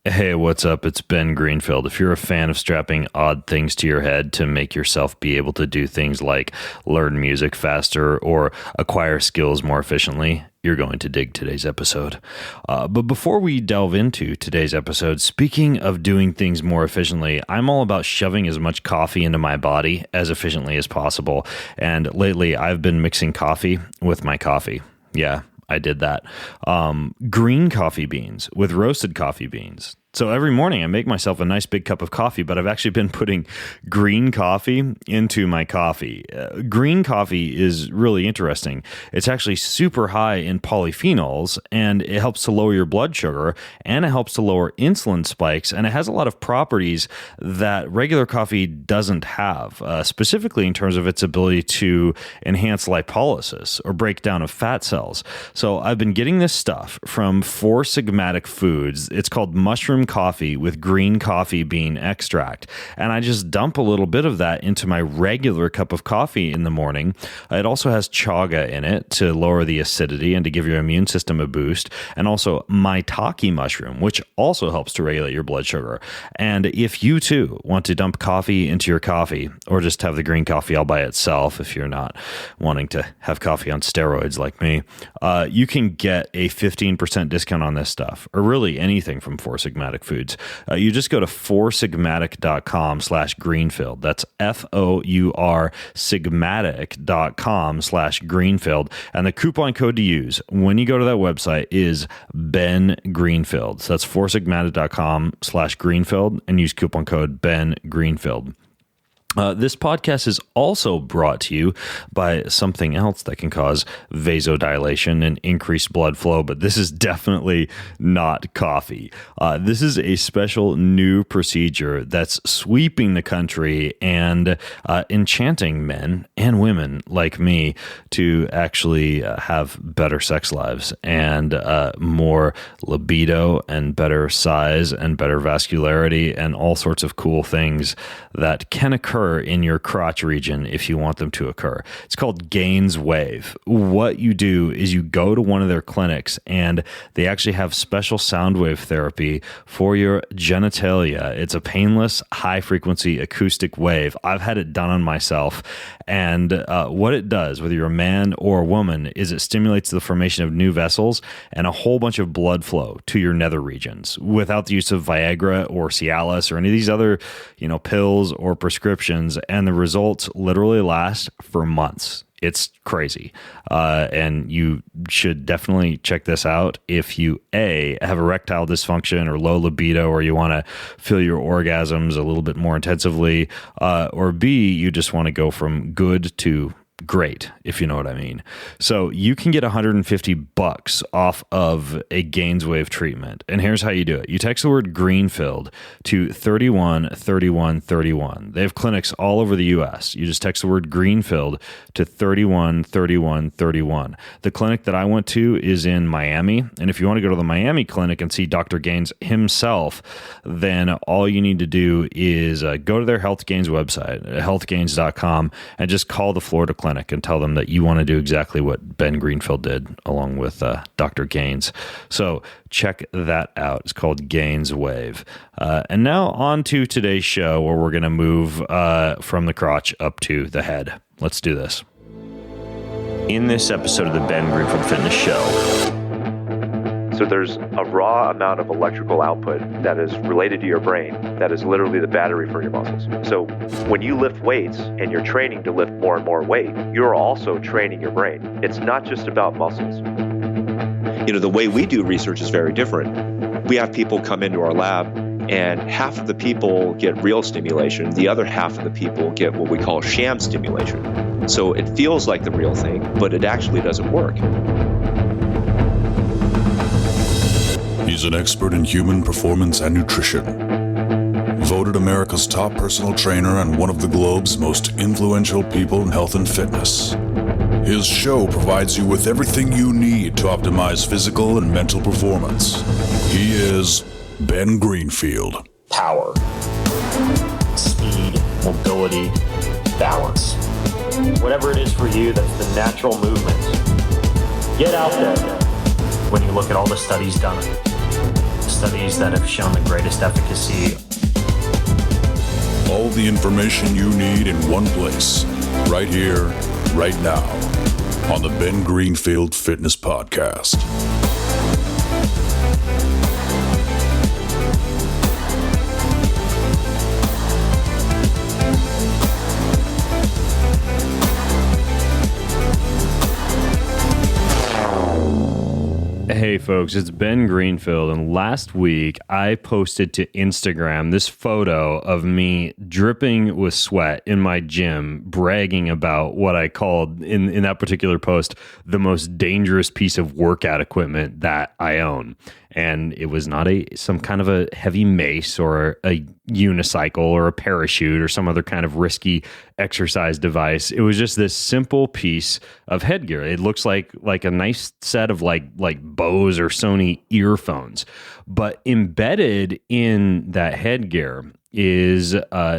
Hey, what's up? It's Ben Greenfield. If you're a fan of strapping odd things to your head to make yourself be able to do things like learn music faster or acquire skills more efficiently, you're going to dig today's episode. But before we delve into today's episode, speaking of doing things more efficiently, I'm all about shoving as much coffee into my body as efficiently as possible. And lately, I've been mixing coffee with my coffee. Yeah, I did that. Green coffee beans with roasted coffee beans. So every morning I make myself a nice big cup of coffee, but I've actually been putting green coffee into my coffee. Green coffee is really interesting. It's actually super high in polyphenols, and it helps to lower your blood sugar, and it helps to lower insulin spikes, and it has a lot of properties that regular coffee doesn't have, specifically in terms of its ability to enhance lipolysis or breakdown of fat cells. So I've been getting this stuff from Four Sigmatic Foods. It's called mushroom coffee with green coffee bean extract. And I just dump a little bit of that into my regular cup of coffee in the morning. It also has chaga in it to lower the acidity and to give your immune system a boost. And also maitake mushroom, which also helps to regulate your blood sugar. And if you too want to dump coffee into your coffee, or just have the green coffee all by itself if you're not wanting to have coffee on steroids like me, you can get a 15% discount on this stuff, or really anything from Four Sigmatic Foods. You just go to foursigmatic.com/Greenfield. That's FOUR Sigmatic.com/Greenfield. And the coupon code to use when you go to that website is Ben Greenfield. So that's foursigmatic.com/Greenfield and use coupon code Ben Greenfield. This podcast is also brought to you by something else that can cause vasodilation and increased blood flow, but this is definitely not coffee. This is a special new procedure that's sweeping the country and enchanting men and women like me to actually have better sex lives and more libido and better size and better vascularity and all sorts of cool things that can occur in your crotch region if you want them to occur. It's called Gaines Wave. What you do is you go to one of their clinics and they actually have special sound wave therapy for your genitalia. It's a painless, high-frequency acoustic wave. I've had it done on myself, and what it does, whether you're a man or a woman, is it stimulates the formation of new vessels and a whole bunch of blood flow to your nether regions without the use of Viagra or Cialis or any of these other, pills or prescriptions, and the results literally last for months. It's crazy. And you should definitely check this out if you, A, have erectile dysfunction or low libido, or you want to feel your orgasms a little bit more intensively, or B, you just want to go from good to great, if you know what I mean. So you can get $150 off of a Gaines Wave treatment. And here's how you do it. You text the word Greenfield to 313131. They have clinics all over the US. You just text the word Greenfield to 313131. The clinic that I went to is in Miami. And if you want to go to the Miami clinic and see Dr. Gaines himself, then all you need to do is go to their Health Gains website, healthgains.com, and just call the Florida clinic and tell them that you want to do exactly what Ben Greenfield did along with Dr. Gaines. So check that out. It's called Gaines Wave. And now on to today's show, where we're going to move from the crotch up to the head. Let's do this. In this episode of the Ben Greenfield Fitness Show, so there's a raw amount of electrical output that is related to your brain that is literally the battery for your muscles. So when you lift weights and you're training to lift more and more weight, you're also training your brain. It's not just about muscles. The way we do research is very different. We have people come into our lab, and half of the people get real stimulation. The other half of the people get what we call sham stimulation. So it feels like the real thing, but it actually doesn't work. He's an expert in human performance and nutrition. Voted America's top personal trainer and one of the globe's most influential people in health and fitness. His show provides you with everything you need to optimize physical and mental performance. He is Ben Greenfield. Power, speed, mobility, balance. Whatever it is for you, that's the natural movement. Get out there when you look at all the studies done. studies that have shown the greatest efficacy. All the information you need in one place, right here, right now, on the Ben Greenfield Fitness Podcast. Hey folks, it's Ben Greenfield, and last week I posted to Instagram this photo of me dripping with sweat in my gym, bragging about what I called in that particular post the most dangerous piece of workout equipment that I own. And it was not some kind of a heavy mace or a unicycle or a parachute or some other kind of risky exercise device. It was just this simple piece of headgear. It looks like a nice set of like Bose or Sony earphones, but embedded in that headgear is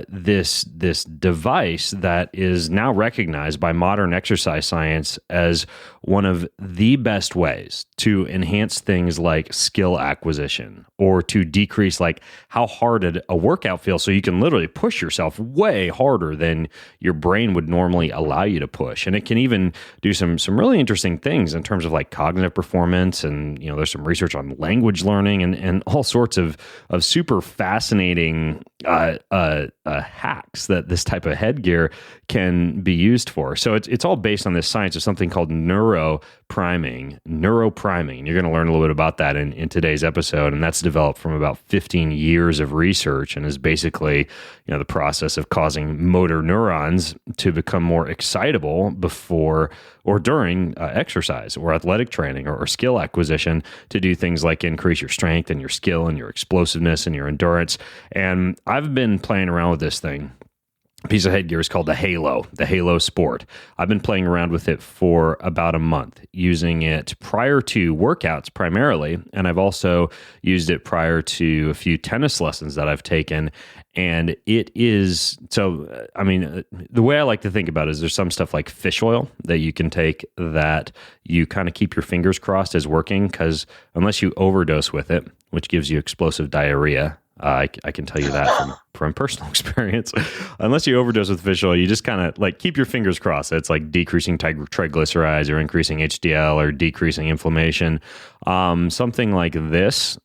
this device that is now recognized by modern exercise science as one of the best ways to enhance things like skill acquisition or to decrease like how hard a workout feels, so you can literally push yourself way harder than your brain would normally allow you to push. And it can even do some really interesting things in terms of like cognitive performance, and there's some research on language learning and all sorts of super fascinating hacks that this type of headgear can be used for. So it's all based on this science of something called neuropriming. You're going to learn a little bit about that in today's episode, and that's developed from about 15 years of research and is basically the process of causing motor neurons to become more excitable before or during exercise or athletic training or skill acquisition to do things like increase your strength and your skill and your explosiveness and your endurance. And I've been playing around with this thing. A piece of headgear is called the Halo Sport. I've been playing around with it for about a month, using it prior to workouts primarily, and I've also used it prior to a few tennis lessons that I've taken. And it is, the way I like to think about it is there's some stuff like fish oil that you can take that you kind of keep your fingers crossed as working, because unless you overdose with it, which gives you explosive diarrhea, I can tell you that from personal experience. Unless you overdose with fish oil, you just kind of like keep your fingers crossed. It's like decreasing triglycerides or increasing HDL or decreasing inflammation. Something like this,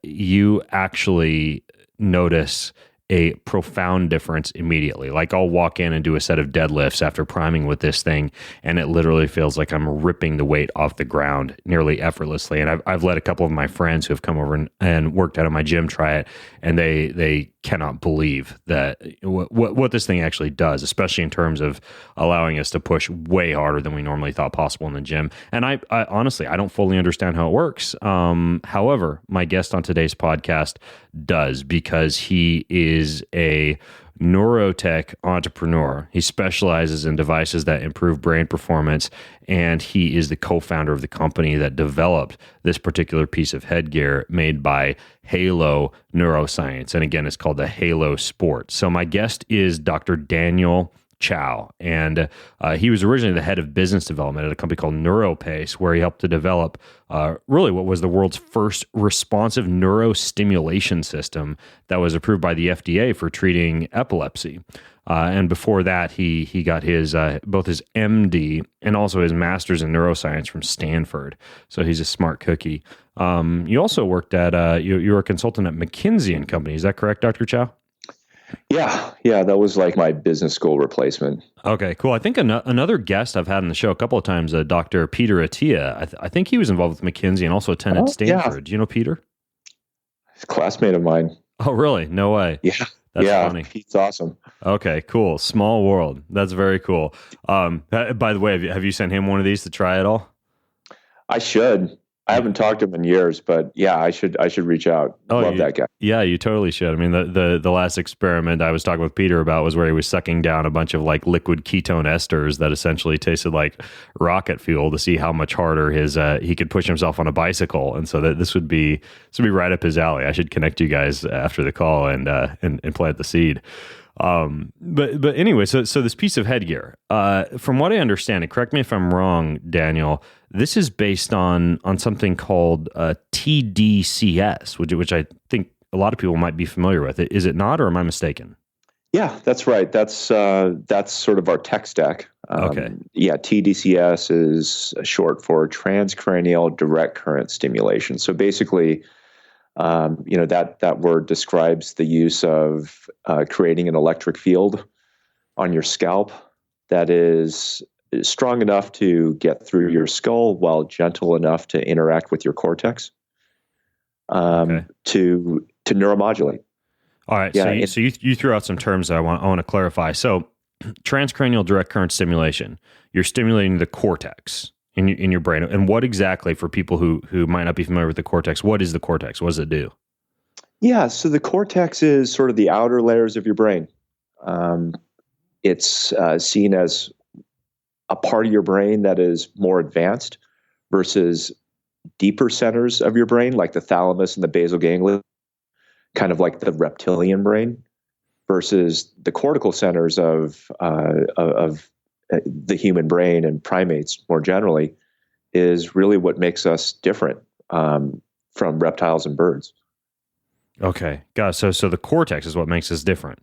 you actually notice a profound difference immediately. Like I'll walk in and do a set of deadlifts after priming with this thing, and it literally feels like I'm ripping the weight off the ground nearly effortlessly. And I've let a couple of my friends who have come over and worked out of my gym try it, and they cannot believe that what this thing actually does, especially in terms of allowing us to push way harder than we normally thought possible in the gym. And I honestly, I don't fully understand how it works. However, my guest on today's podcast does, because he is a neurotech entrepreneur. He specializes in devices that improve brain performance, and he is the co-founder of the company that developed this particular piece of headgear made by Halo Neuroscience. And again, it's called the Halo Sport. So my guest is Dr. Daniel Chao, and he was originally the head of business development at a company called NeuroPace, where he helped to develop really what was the world's first responsive neurostimulation system that was approved by the FDA for treating epilepsy. And before that, he got his both his MD and also his master's in neuroscience from Stanford. So he's a smart cookie. You also worked at you were a consultant at McKinsey and Company. Is that correct, Dr. Chao? Yeah, that was like my business school replacement. Okay, cool. I think another guest I've had on the show a couple of times, Dr. Peter Attia. I think he was involved with McKinsey and also attended Stanford. Yeah. Do you know Peter? He's a classmate of mine. Oh, really? No way. Yeah. That's funny. He's awesome. Okay, cool. Small world. That's very cool. By the way, have you sent him one of these to try at all? I should. I haven't talked to him in years, but yeah, I should reach out. Love that guy. Yeah, you totally should. I mean, the last experiment I was talking with Peter about was where he was sucking down a bunch of like liquid ketone esters that essentially tasted like rocket fuel to see how much harder he could push himself on a bicycle. And so this would be right up his alley. I should connect you guys after the call and plant the seed. But anyway, so this piece of headgear, from what I understand, and correct me if I'm wrong, Daniel, this is based on something called tDCS, which I think a lot of people might be familiar with. Is it not, or am I mistaken? Yeah, that's right. That's sort of our tech stack. Okay. Yeah, tDCS is short for transcranial direct current stimulation. So basically, that word describes the use of creating an electric field on your scalp that is strong enough to get through your skull while gentle enough to interact with your cortex, to neuromodulate. All right. Yeah, so you threw out some terms that I want to clarify. So transcranial direct current stimulation, you're stimulating the cortex in your brain. And what exactly, for people who might not be familiar with the cortex, what is the cortex? What does it do? Yeah, so the cortex is sort of the outer layers of your brain. It's seen as a part of your brain that is more advanced versus deeper centers of your brain, like the thalamus and the basal ganglia, kind of like the reptilian brain, versus the cortical centers of the human brain and primates more generally, is really what makes us different from reptiles and birds. Okay, got it. So the cortex is what makes us different.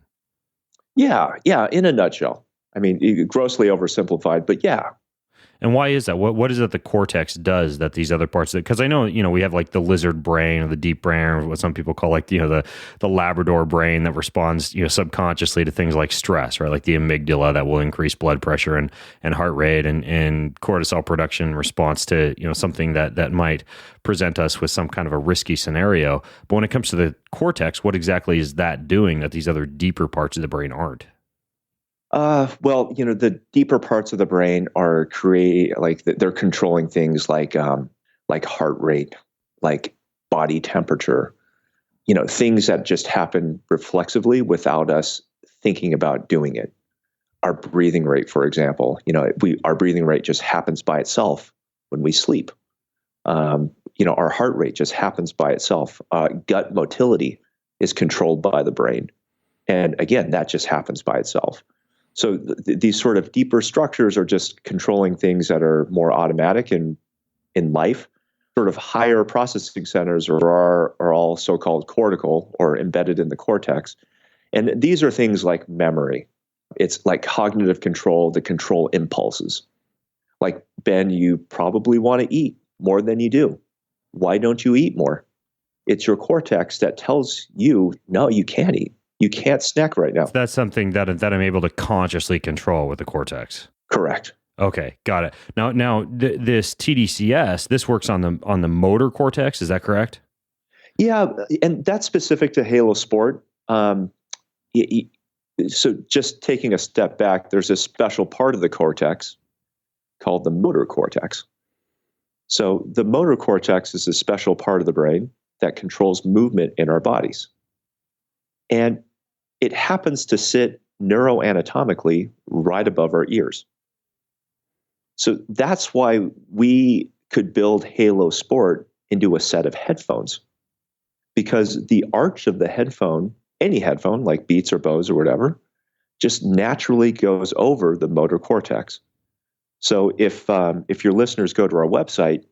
Yeah, in a nutshell. I mean, grossly oversimplified, but yeah. And why is that? What is it the cortex does that these other parts? Because I know, we have like the lizard brain or the deep brain, or what some people call like, the Labrador brain that responds, subconsciously to things like stress, right? Like the amygdala that will increase blood pressure and heart rate and cortisol production in response to, something that might present us with some kind of a risky scenario. But when it comes to the cortex, what exactly is that doing that these other deeper parts of the brain aren't? Well, the deeper parts of the brain are they're controlling things like heart rate, like body temperature, things that just happen reflexively without us thinking about doing it. Our breathing rate, for example, our breathing rate just happens by itself when we sleep. Our heart rate just happens by itself. Gut motility is controlled by the brain. And again, that just happens by itself. So these sort of deeper structures are just controlling things that are more automatic in life. Sort of higher processing centers are all so-called cortical or embedded in the cortex. And these are things like memory. It's like cognitive control, to control impulses. Like, Ben, you probably want to eat more than you do. Why don't you eat more? It's your cortex that tells you, no, you can't eat. You can't snack right now. That's something that I'm able to consciously control with the cortex. Correct. Okay, got it. Now, this tDCS, this works on the motor cortex. Is that correct? Yeah, and that's specific to Halo Sport. So just taking a step back, there's a special part of the cortex called the motor cortex. So the motor cortex is a special part of the brain that controls movement in our bodies. And it happens to sit neuroanatomically right above our ears. So that's why we could build Halo Sport into a set of headphones, because the arch of the headphone, any headphone like Beats or Bose or whatever, just naturally goes over the motor cortex. So if your listeners go to our website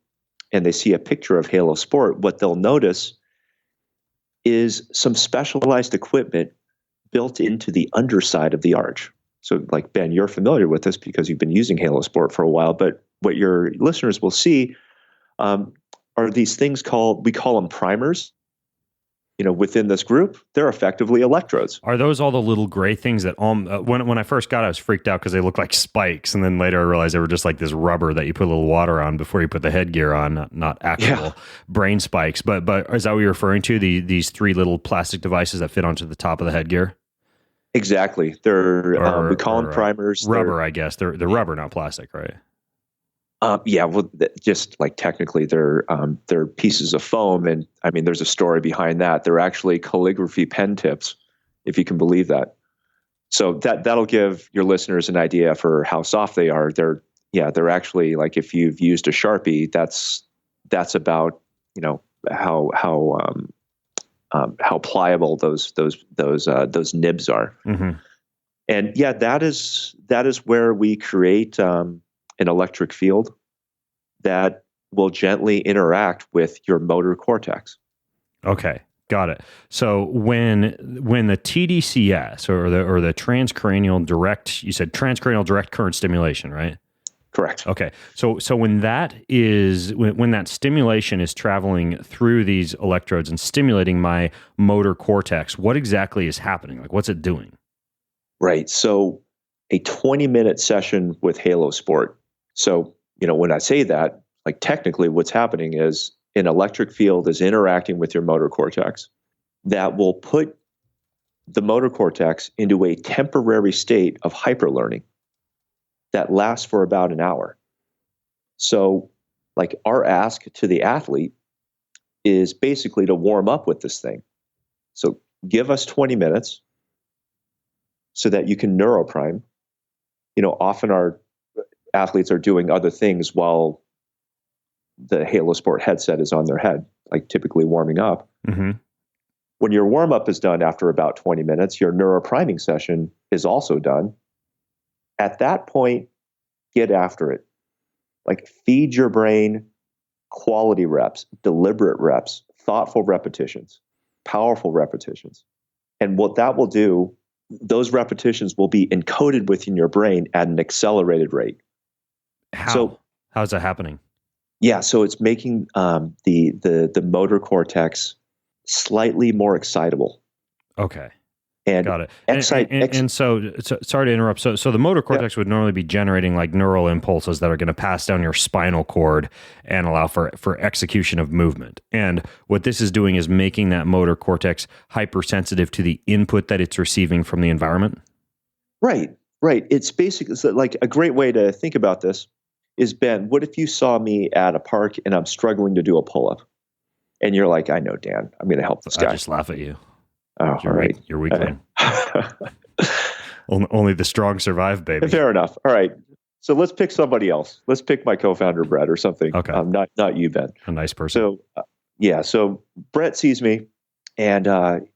and they see a picture of Halo Sport, what they'll notice is some specialized equipment built into the underside of the arch. So like, Ben, you're familiar with this because you've been using Halo Sport for a while, but what your listeners will see are these things we call them primers. Within this group, they're effectively electrodes. Are those all the little gray things that when I first got it, I was freaked out because they looked like spikes, and then later I realized they were just like this rubber that you put a little water on before you put the headgear on, not actual brain spikes. But is that what you're referring to? These three little plastic devices that fit onto the top of the headgear? Exactly. They're we call them primers. Rubber, I guess. They're rubber, not plastic, right? Well, just like technically they're pieces of foam. And I mean, there's a story behind that. They're actually calligraphy pen tips, if you can believe that. So that'll give your listeners an idea for how soft they are. They're actually, like, if you've used a Sharpie, that's about, how pliable those nibs are. Mm-hmm. And yeah, that is where we create an electric field that will gently interact with your motor cortex. Okay, got it. So when the tDCS or the transcranial direct, you said transcranial direct current stimulation, right? Correct. Okay. So when that is when that stimulation is traveling through these electrodes and stimulating my motor cortex, what exactly is happening? Like, what's it doing? Right. So a 20-minute session with Halo Sport. So, when I say that, like technically what's happening is an electric field is interacting with your motor cortex that will put the motor cortex into a temporary state of hyperlearning that lasts for about an hour. So, like, our ask to the athlete is basically to warm up with this thing. So give us 20 minutes so that you can neuroprime. Often our athletes are doing other things while the Halo Sport headset is on their head, like typically warming up. Mm-hmm. When your warm up is done after about 20 minutes, your neuropriming session is also done. At that point, get after it. Like, feed your brain quality reps, deliberate reps, thoughtful repetitions, powerful repetitions. And what that will do, those repetitions will be encoded within your brain at an accelerated rate. How's that happening? Yeah, so it's making the motor cortex slightly more excitable. Okay. And got it. And so sorry to interrupt. So the motor cortex would normally be generating like neural impulses that are going to pass down your spinal cord and allow for execution of movement. And what this is doing is making that motor cortex hypersensitive to the input that it's receiving from the environment. Right. It's basically like a great way to think about this is, Ben, what if you saw me at a park and I'm struggling to do a pull-up? And you're like, I know, Dan, I'm going to help this guy. I just laugh at you. Oh, all right. You're weakling. Only the strong survive, baby. Fair enough. All right. So let's pick somebody else. Let's pick my co-founder, Brett, or something. Okay. Not you, Ben. A nice person. So, so Brett sees me and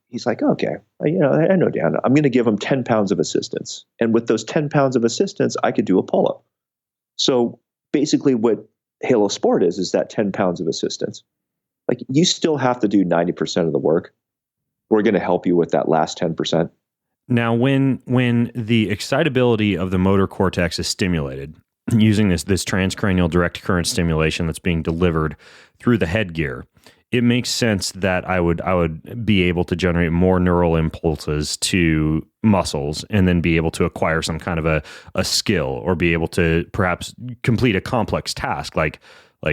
he's like, okay, I know, Dan, I'm going to give him 10 pounds of assistance. And with those 10 pounds of assistance, I could do a pull-up. So basically what Halo Sport is that 10 pounds of assistance. Like, you still have to do 90% of the work. We're going to help you with that last 10%. Now, when the excitability of the motor cortex is stimulated using this transcranial direct current stimulation that's being delivered through the headgear, it makes sense that I would be able to generate more neural impulses to muscles and then be able to acquire some kind of a skill or be able to perhaps complete a complex task like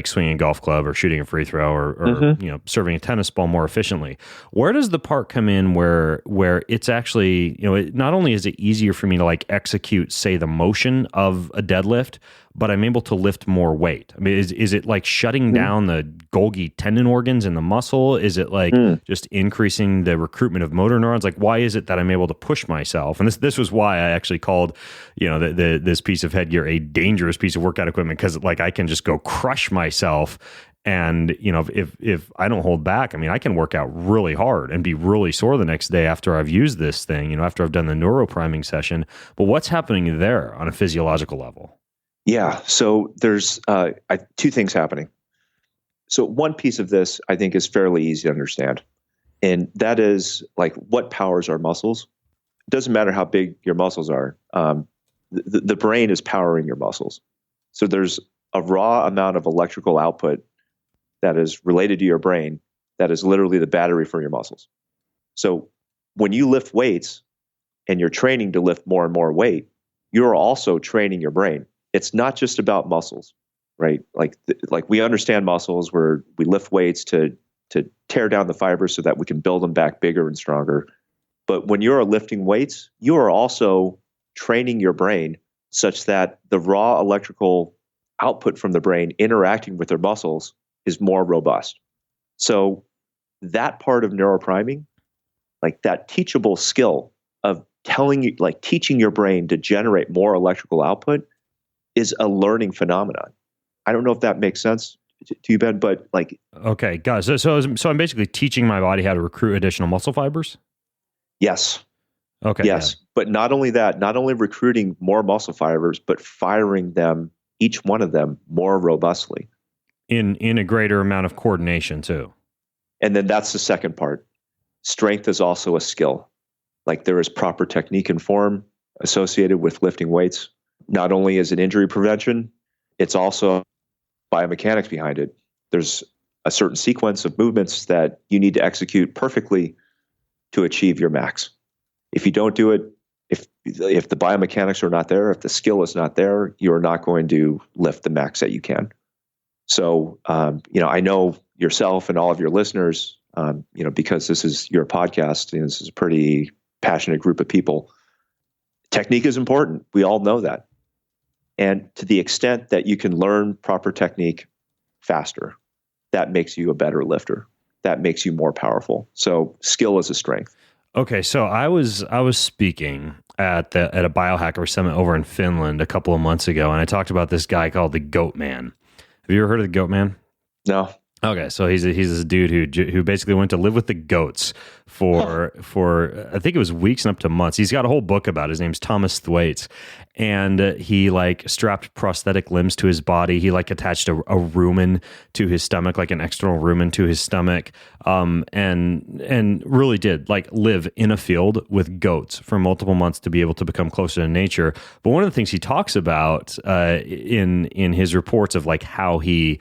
swinging a golf club or shooting a free throw or serving a tennis ball more efficiently. Where does the part come in where it's actually, not only is it easier for me to like execute, say, the motion of a deadlift, but I'm able to lift more weight? I mean, is it like shutting down the Golgi tendon organs in the muscle? Is it like just increasing the recruitment of motor neurons? Like, why is it that I'm able to push myself? And this was why I actually called, this piece of headgear a dangerous piece of workout equipment, because like I can just go crush myself. And, if I don't hold back, I mean, I can work out really hard and be really sore the next day after I've used this thing, after I've done the neuropriming session. But what's happening there on a physiological level? Yeah. So there's two things happening. So one piece of this I think is fairly easy to understand. And that is like what powers our muscles. It doesn't matter how big your muscles are. The brain is powering your muscles. So there's a raw amount of electrical output that is related to your brain that is literally the battery for your muscles. So when you lift weights and you're training to lift more and more weight, you're also training your brain. It's not just about muscles, right? Like we understand muscles where we lift weights to tear down the fibers so that we can build them back bigger and stronger. But when you're lifting weights, you are also training your brain such that the raw electrical output from the brain interacting with their muscles is more robust. So that part of neuropriming, like that teachable skill of teaching your brain to generate more electrical output, is a learning phenomenon. I don't know if that makes sense to you, Ben, but like... Okay, guys. So I'm basically teaching my body how to recruit additional muscle fibers? Yes. Okay. Yes. Yeah. But not only that, not only recruiting more muscle fibers, but firing them, each one of them, more robustly. In a greater amount of coordination too. And then that's the second part. Strength is also a skill. Like there is proper technique and form associated with lifting weights. Not only is it injury prevention, it's also biomechanics behind it. There's a certain sequence of movements that you need to execute perfectly to achieve your max. If you don't do it, if the biomechanics are not there, if the skill is not there, you're not going to lift the max that you can. So, I know yourself and all of your listeners, because this is your podcast and this is a pretty passionate group of people. Technique is important. We all know that. And to the extent that you can learn proper technique faster, that makes you a better lifter. That makes you more powerful. So skill is a strength. Okay, so I was speaking at a biohacker summit over in Finland a couple of months ago, and I talked about this guy called the Goat Man. Have you ever heard of the Goat Man? No. Okay, so he's this dude who basically went to live with the goats for I think it was weeks and up to months. He's got a whole book about it. His name's Thomas Thwaites, and he strapped prosthetic limbs to his body. He attached a rumen to his stomach, like an external rumen to his stomach, and really did live in a field with goats for multiple months to be able to become closer to nature. But one of the things he talks about in his reports of how he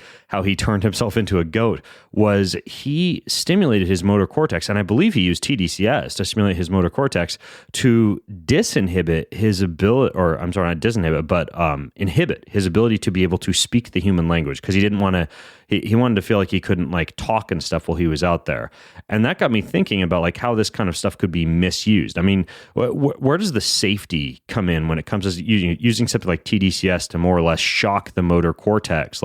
turned himself into a goat was he stimulated his motor cortex, and I believe he used tDCS to stimulate his motor cortex to disinhibit his ability, or I'm sorry, not disinhibit, but inhibit his ability to be able to speak the human language, because he didn't want to. He wanted to feel like he couldn't talk and stuff while he was out there, and that got me thinking about how this kind of stuff could be misused. I mean, where does the safety come in when it comes to using something like tDCS to more or less shock the motor cortex?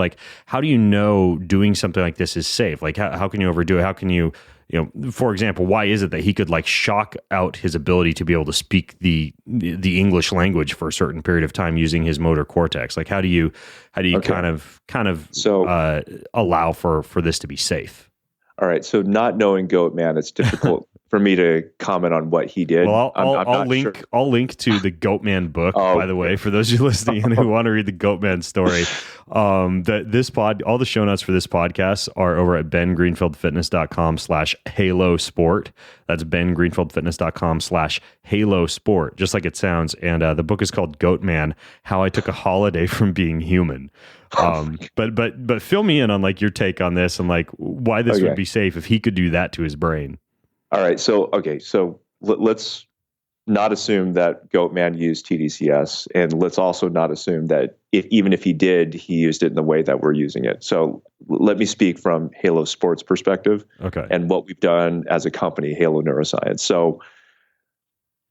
How do you know doing something like this is safe? How can you overdo it? How can you for example, why is it that he could shock out his ability to be able to speak the English language for a certain period of time using his motor cortex? How do you okay. kind of allow for this to be safe? All right. So not knowing Goat Man, it's difficult for me to comment on what he did. Well, I'll link to the Goat Man book, by the way, for those of you listening who want to read the Goat Man story. All the show notes for this podcast are over at bengreenfieldfitness.com/halo sport. That's bengreenfieldfitness.com/halo sport, just like it sounds. And the book is called Goat Man: How I Took a Holiday from Being Human. But fill me in on your take on this and why this would be safe if he could do that to his brain. All right. So let's not assume that Goat Man used tDCS, and let's also not assume that even if he did, he used it in the way that we're using it. So let me speak from Halo Sports perspective, and what we've done as a company, Halo Neuroscience. So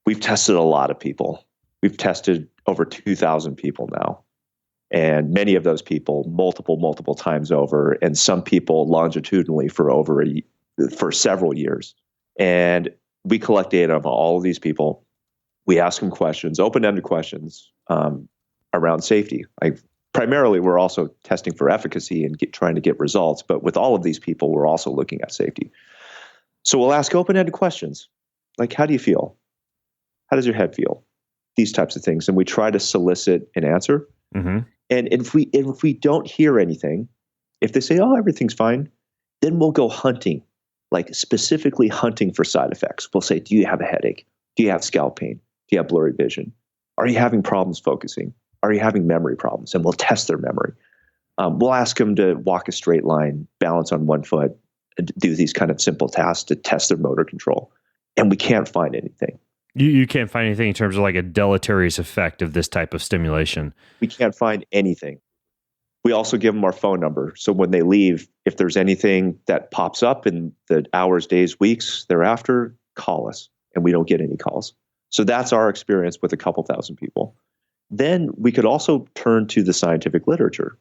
we've tested a lot of people. We've tested over 2,000 people now. And many of those people multiple times over, and some people longitudinally for several years. And we collect data of all of these people. We ask them questions, open-ended questions around safety. Primarily, we're also testing for efficacy and trying to get results. But with all of these people, we're also looking at safety. So we'll ask open-ended questions, like, how do you feel? How does your head feel? These types of things. And we try to solicit an answer. Mm-hmm. And if we don't hear anything, if they say, oh, everything's fine, then we'll go hunting, specifically hunting for side effects. We'll say, do you have a headache? Do you have scalp pain? Do you have blurry vision? Are you having problems focusing? Are you having memory problems? And we'll test their memory. We'll ask them to walk a straight line, balance on one foot, and do these kind of simple tasks to test their motor control. And we can't find anything. You can't find anything in terms of a deleterious effect of this type of stimulation. We can't find anything. We also give them our phone number. So when they leave, if there's anything that pops up in the hours, days, weeks thereafter, call us. And we don't get any calls. So that's our experience with a couple thousand people. Then we could also turn to the scientific literature.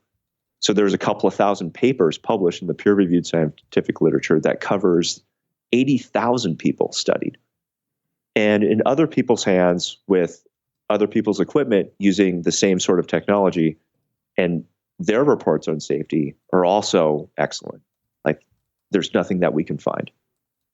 So there's a couple of thousand papers published in the peer-reviewed scientific literature that covers 80,000 people studied. And in other people's hands with other people's equipment using the same sort of technology, and their reports on safety are also excellent. There's nothing that we can find.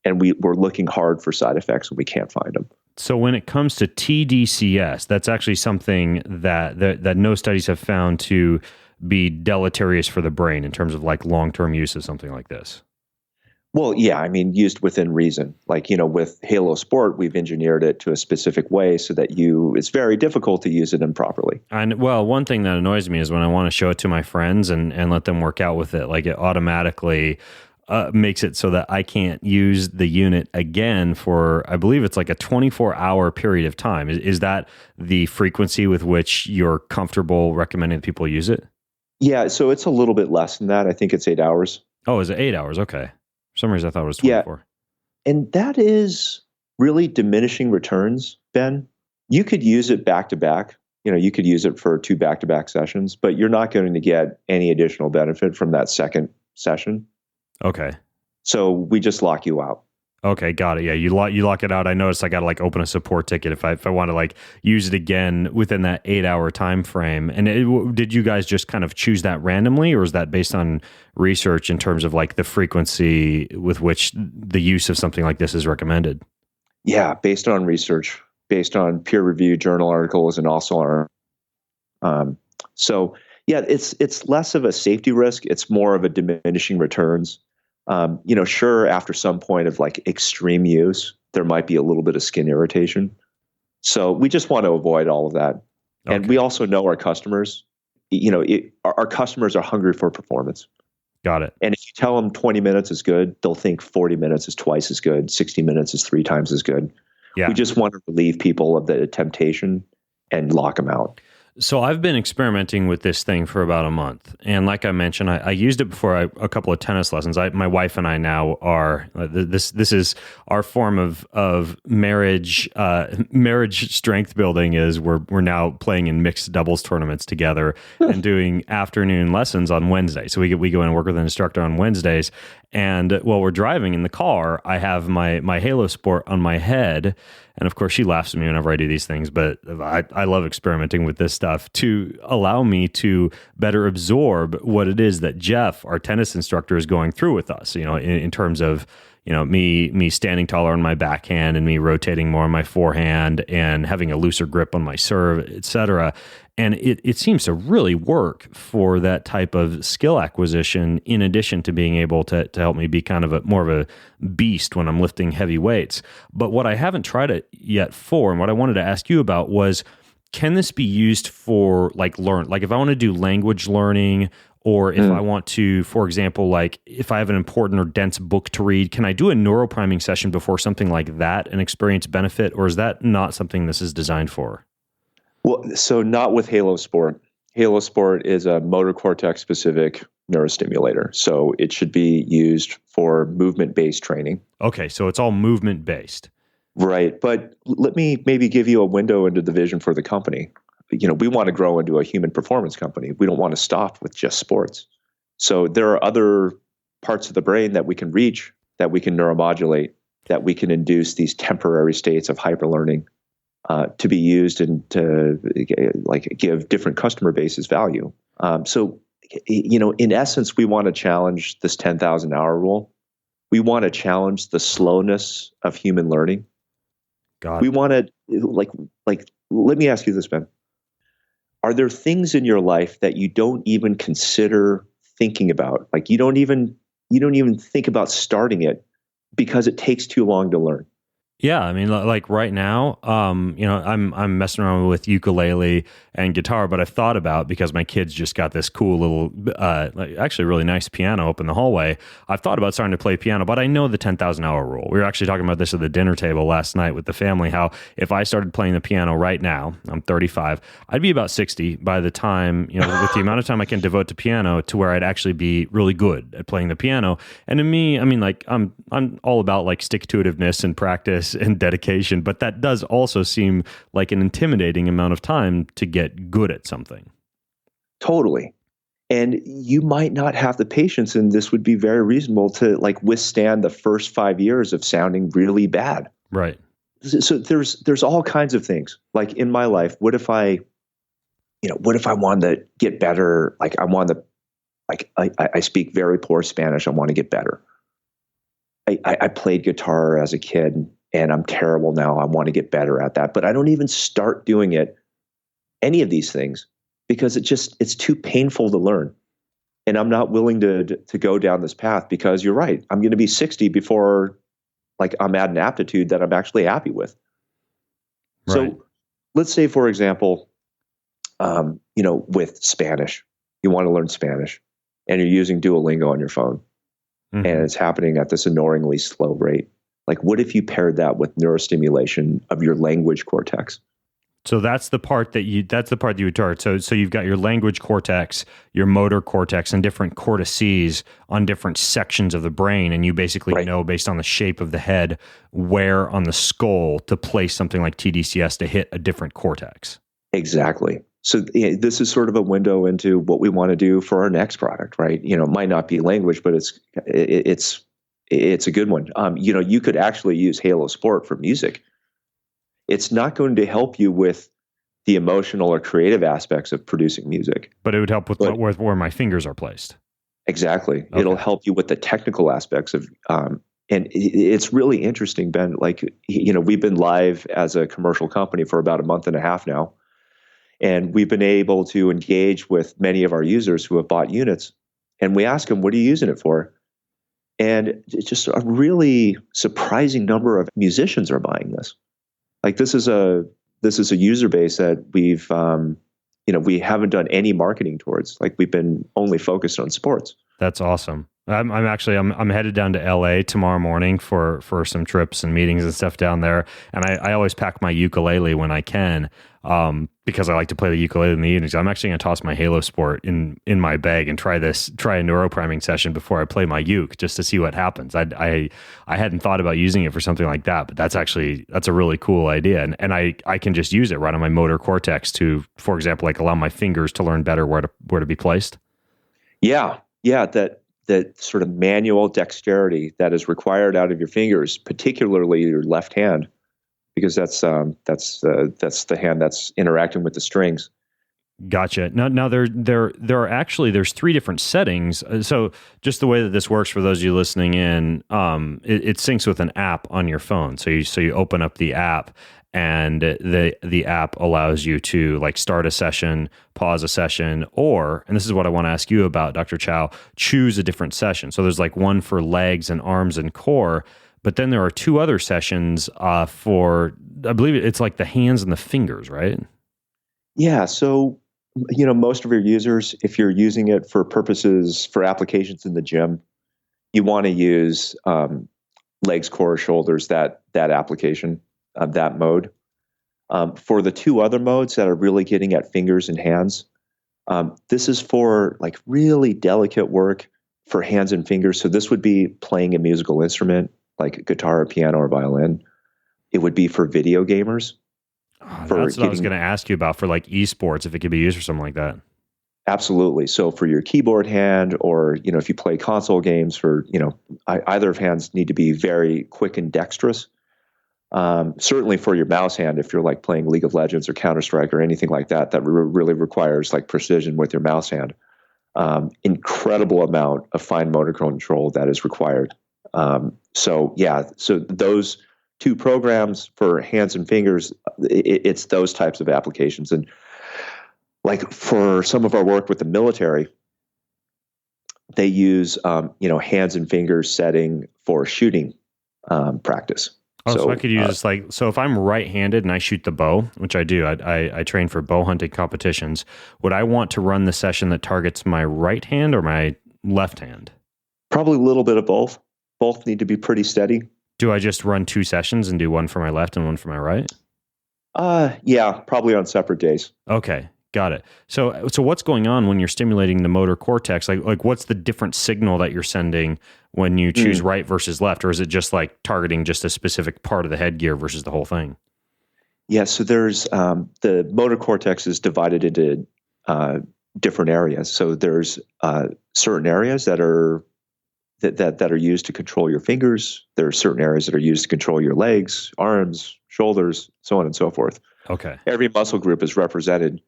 And we're looking hard for side effects when we can't find them. So when it comes to tDCS, that's actually something that no studies have found to be deleterious for the brain in terms of like long-term use of something like this. Well, yeah, I mean, used within reason. Like, with Halo Sport, we've engineered it to a specific way so that it's very difficult to use it improperly. And well, one thing that annoys me is when I want to show it to my friends and let them work out with it, like it automatically makes it so that I can't use the unit again for, I believe it's like a 24-hour period of time. Is that the frequency with which you're comfortable recommending that people use it? Yeah, so it's a little bit less than that. I think it's 8 hours. Oh, is it 8 hours? Okay. For some reason I thought it was 24. Yeah. And that is really diminishing returns, Ben. You could use it back to back. You could use it for 2 back-to-back sessions, but you're not going to get any additional benefit from that second session. Okay. So we just lock you out. Okay, got it. Yeah, you lock it out. I noticed I got to like open a support ticket if I want to like use it again within that 8-hour time frame. And did you guys just kind of choose that randomly, or is that based on research in terms of like the frequency with which the use of something like this is recommended? Yeah, based on research, based on peer-reviewed journal articles, and also our. So yeah, it's less of a safety risk. It's more of a diminishing returns. Sure, after some point of like extreme use, there might be a little bit of skin irritation. So we just want to avoid all of that. Okay. And we also know our customers, our customers are hungry for performance. Got it. And if you tell them 20 minutes is good, they'll think 40 minutes is twice as good. 60 minutes is 3 times as good. Yeah. We just want to relieve people of the temptation and lock them out. So I've been experimenting with this thing for about a month. And like I mentioned, I used it before a couple of tennis lessons. My wife and I now are, this is our form of marriage strength building is we're now playing in mixed doubles tournaments together and doing afternoon lessons on Wednesday. So we go in and work with an instructor on Wednesdays. And while we're driving in the car, I have my Halo Sport on my head. And of course, she laughs at me whenever I do these things, but I love experimenting with this stuff to allow me to better absorb what it is that Jeff, our tennis instructor, is going through with us, in terms of, me standing taller on my backhand and me rotating more on my forehand and having a looser grip on my serve, et cetera. And it seems to really work for that type of skill acquisition, in addition to being able to help me be kind of more of a beast when I'm lifting heavy weights. But what I haven't tried it yet for, and what I wanted to ask you about was, can this be used for like if I want to do language learning, or if I want to, for example, like if I have an important or dense book to read, can I do a neuropriming session before something like that and experience benefit? Or is that not something this is designed for? Well, so not with Halo Sport. Halo Sport is a motor cortex specific neurostimulator. So it should be used for movement-based training. Okay, so it's all movement-based. Right. But let me maybe give you a window into the vision for the company. We want to grow into a human performance company. We don't want to stop with just sports. So there are other parts of the brain that we can reach, that we can neuromodulate, that we can induce these temporary states of hyperlearning to be used and to give different customer bases value. So in essence, we want to challenge this 10,000 hour rule. We want to challenge the slowness of human learning. We want to let me ask you this, Ben. Are there things in your life that you don't even consider thinking about? Like you don't even think about starting it because it takes too long to learn? Yeah, I mean, like right now, I'm messing around with ukulele and guitar, but I've thought about, because my kids just got this cool little, actually really nice piano up in the hallway. I've thought about starting to play piano, but I know the 10,000 hour rule. We were actually talking about this at the dinner table last night with the family, how if I started playing the piano right now, I'm 35, I'd be about 60 by the time, with the amount of time I can devote to piano, to where I'd actually be really good at playing the piano. And to me, I mean, like I'm all about like stick-to-itiveness and practice and dedication, but that does also seem like an intimidating amount of time to get good at something. Totally. And you might not have the patience, and this would be very reasonable, to like withstand the first 5 years of sounding really bad. Right. So there's all kinds of things. Like in my life, what if I wanted to get better? Like I speak very poor Spanish. I want to get better. I played guitar as a kid and I'm terrible now. I want to get better at that, but I don't even start doing it, any of these things, because it's too painful to learn. And I'm not willing to go down this path because you're right. I'm going to be 60 before I'm at an aptitude that I'm actually happy with. Right. So let's say, for example, with Spanish, you want to learn Spanish and you're using Duolingo on your phone and it's happening at this annoyingly slow rate. What if you paired that with neurostimulation of your language cortex? So that's the part that you would target. So you've got your language cortex, your motor cortex, and different cortices on different sections of the brain. And you basically know, based on the shape of the head, where on the skull to place something like tDCS to hit a different cortex. Exactly. So this is sort of a window into what we want to do for our next product, right? It might not be language, but it's a good one. You could actually use Halo Sport for music. It's not going to help you with the emotional or creative aspects of producing music. But it would help with where my fingers are placed. Exactly. Okay. It'll help you with the technical aspects of, and it's really interesting, Ben. We've been live as a commercial company for about a month and a half now. And we've been able to engage with many of our users who have bought units. And we ask them, what are you using it for? And just a really surprising number of musicians are buying this. This is a user base that we haven't done any marketing towards. We've been only focused on sports. That's awesome. I'm headed down to LA tomorrow morning for some trips and meetings and stuff down there. And I always pack my ukulele when I can, because I like to play the ukulele in the evenings. I'm actually going to toss my Halo Sport in my bag and try a neuropriming session before I play my uke, just to see what happens. I hadn't thought about using it for something like that, but that's a really cool idea. And I can just use it right on my motor cortex to, for example, allow my fingers to learn better where to be placed. Yeah. That sort of manual dexterity that is required out of your fingers, particularly your left hand, because that's the hand that's interacting with the strings. Gotcha. Now there's three different settings. So just the way that this works for those of you listening in, it syncs with an app on your phone. So you open up the app, and the app allows you to start a session, pause a session, and this is what I want to ask you about, Dr. Chao, choose a different session. So there's one for legs and arms and core, but then there are two other sessions for, I believe it's the hands and the fingers, right? Yeah. So, most of your users, if you're using it for applications in the gym, you want to use legs, core, shoulders, that application. That mode. For the two other modes that are really getting at fingers and hands, this is for really delicate work for hands and fingers. So this would be playing a musical instrument like guitar or piano or violin. It would be for video gamers. That's what I was going to ask you about for esports, if it could be used for something like that. Absolutely. So for your keyboard hand, or if you play console games, for either of hands need to be very quick and dexterous. Certainly for your mouse hand, if you're playing League of Legends or Counter-Strike or anything like that, that really requires precision with your mouse hand. Incredible amount of fine motor control that is required. So those two programs for hands and fingers, it's those types of applications. And for some of our work with the military, they use hands and fingers setting for shooting practice. So I could use this so if I'm right-handed and I shoot the bow, which I do, I train for bow hunting competitions, would I want to run the session that targets my right hand or my left hand? Probably a little bit of both. Both need to be pretty steady. Do I just run two sessions and do one for my left and one for my right? Yeah, probably on separate days. Okay. Got it. So what's going on when you're stimulating the motor cortex? What's the different signal that you're sending when you choose right versus left? Or is it just targeting just a specific part of the headgear versus the whole thing? Yeah. So there's the motor cortex is divided into different areas. So there's certain areas that are used to control your fingers. There are certain areas that are used to control your legs, arms, shoulders, so on and so forth. Okay. Every muscle group is represented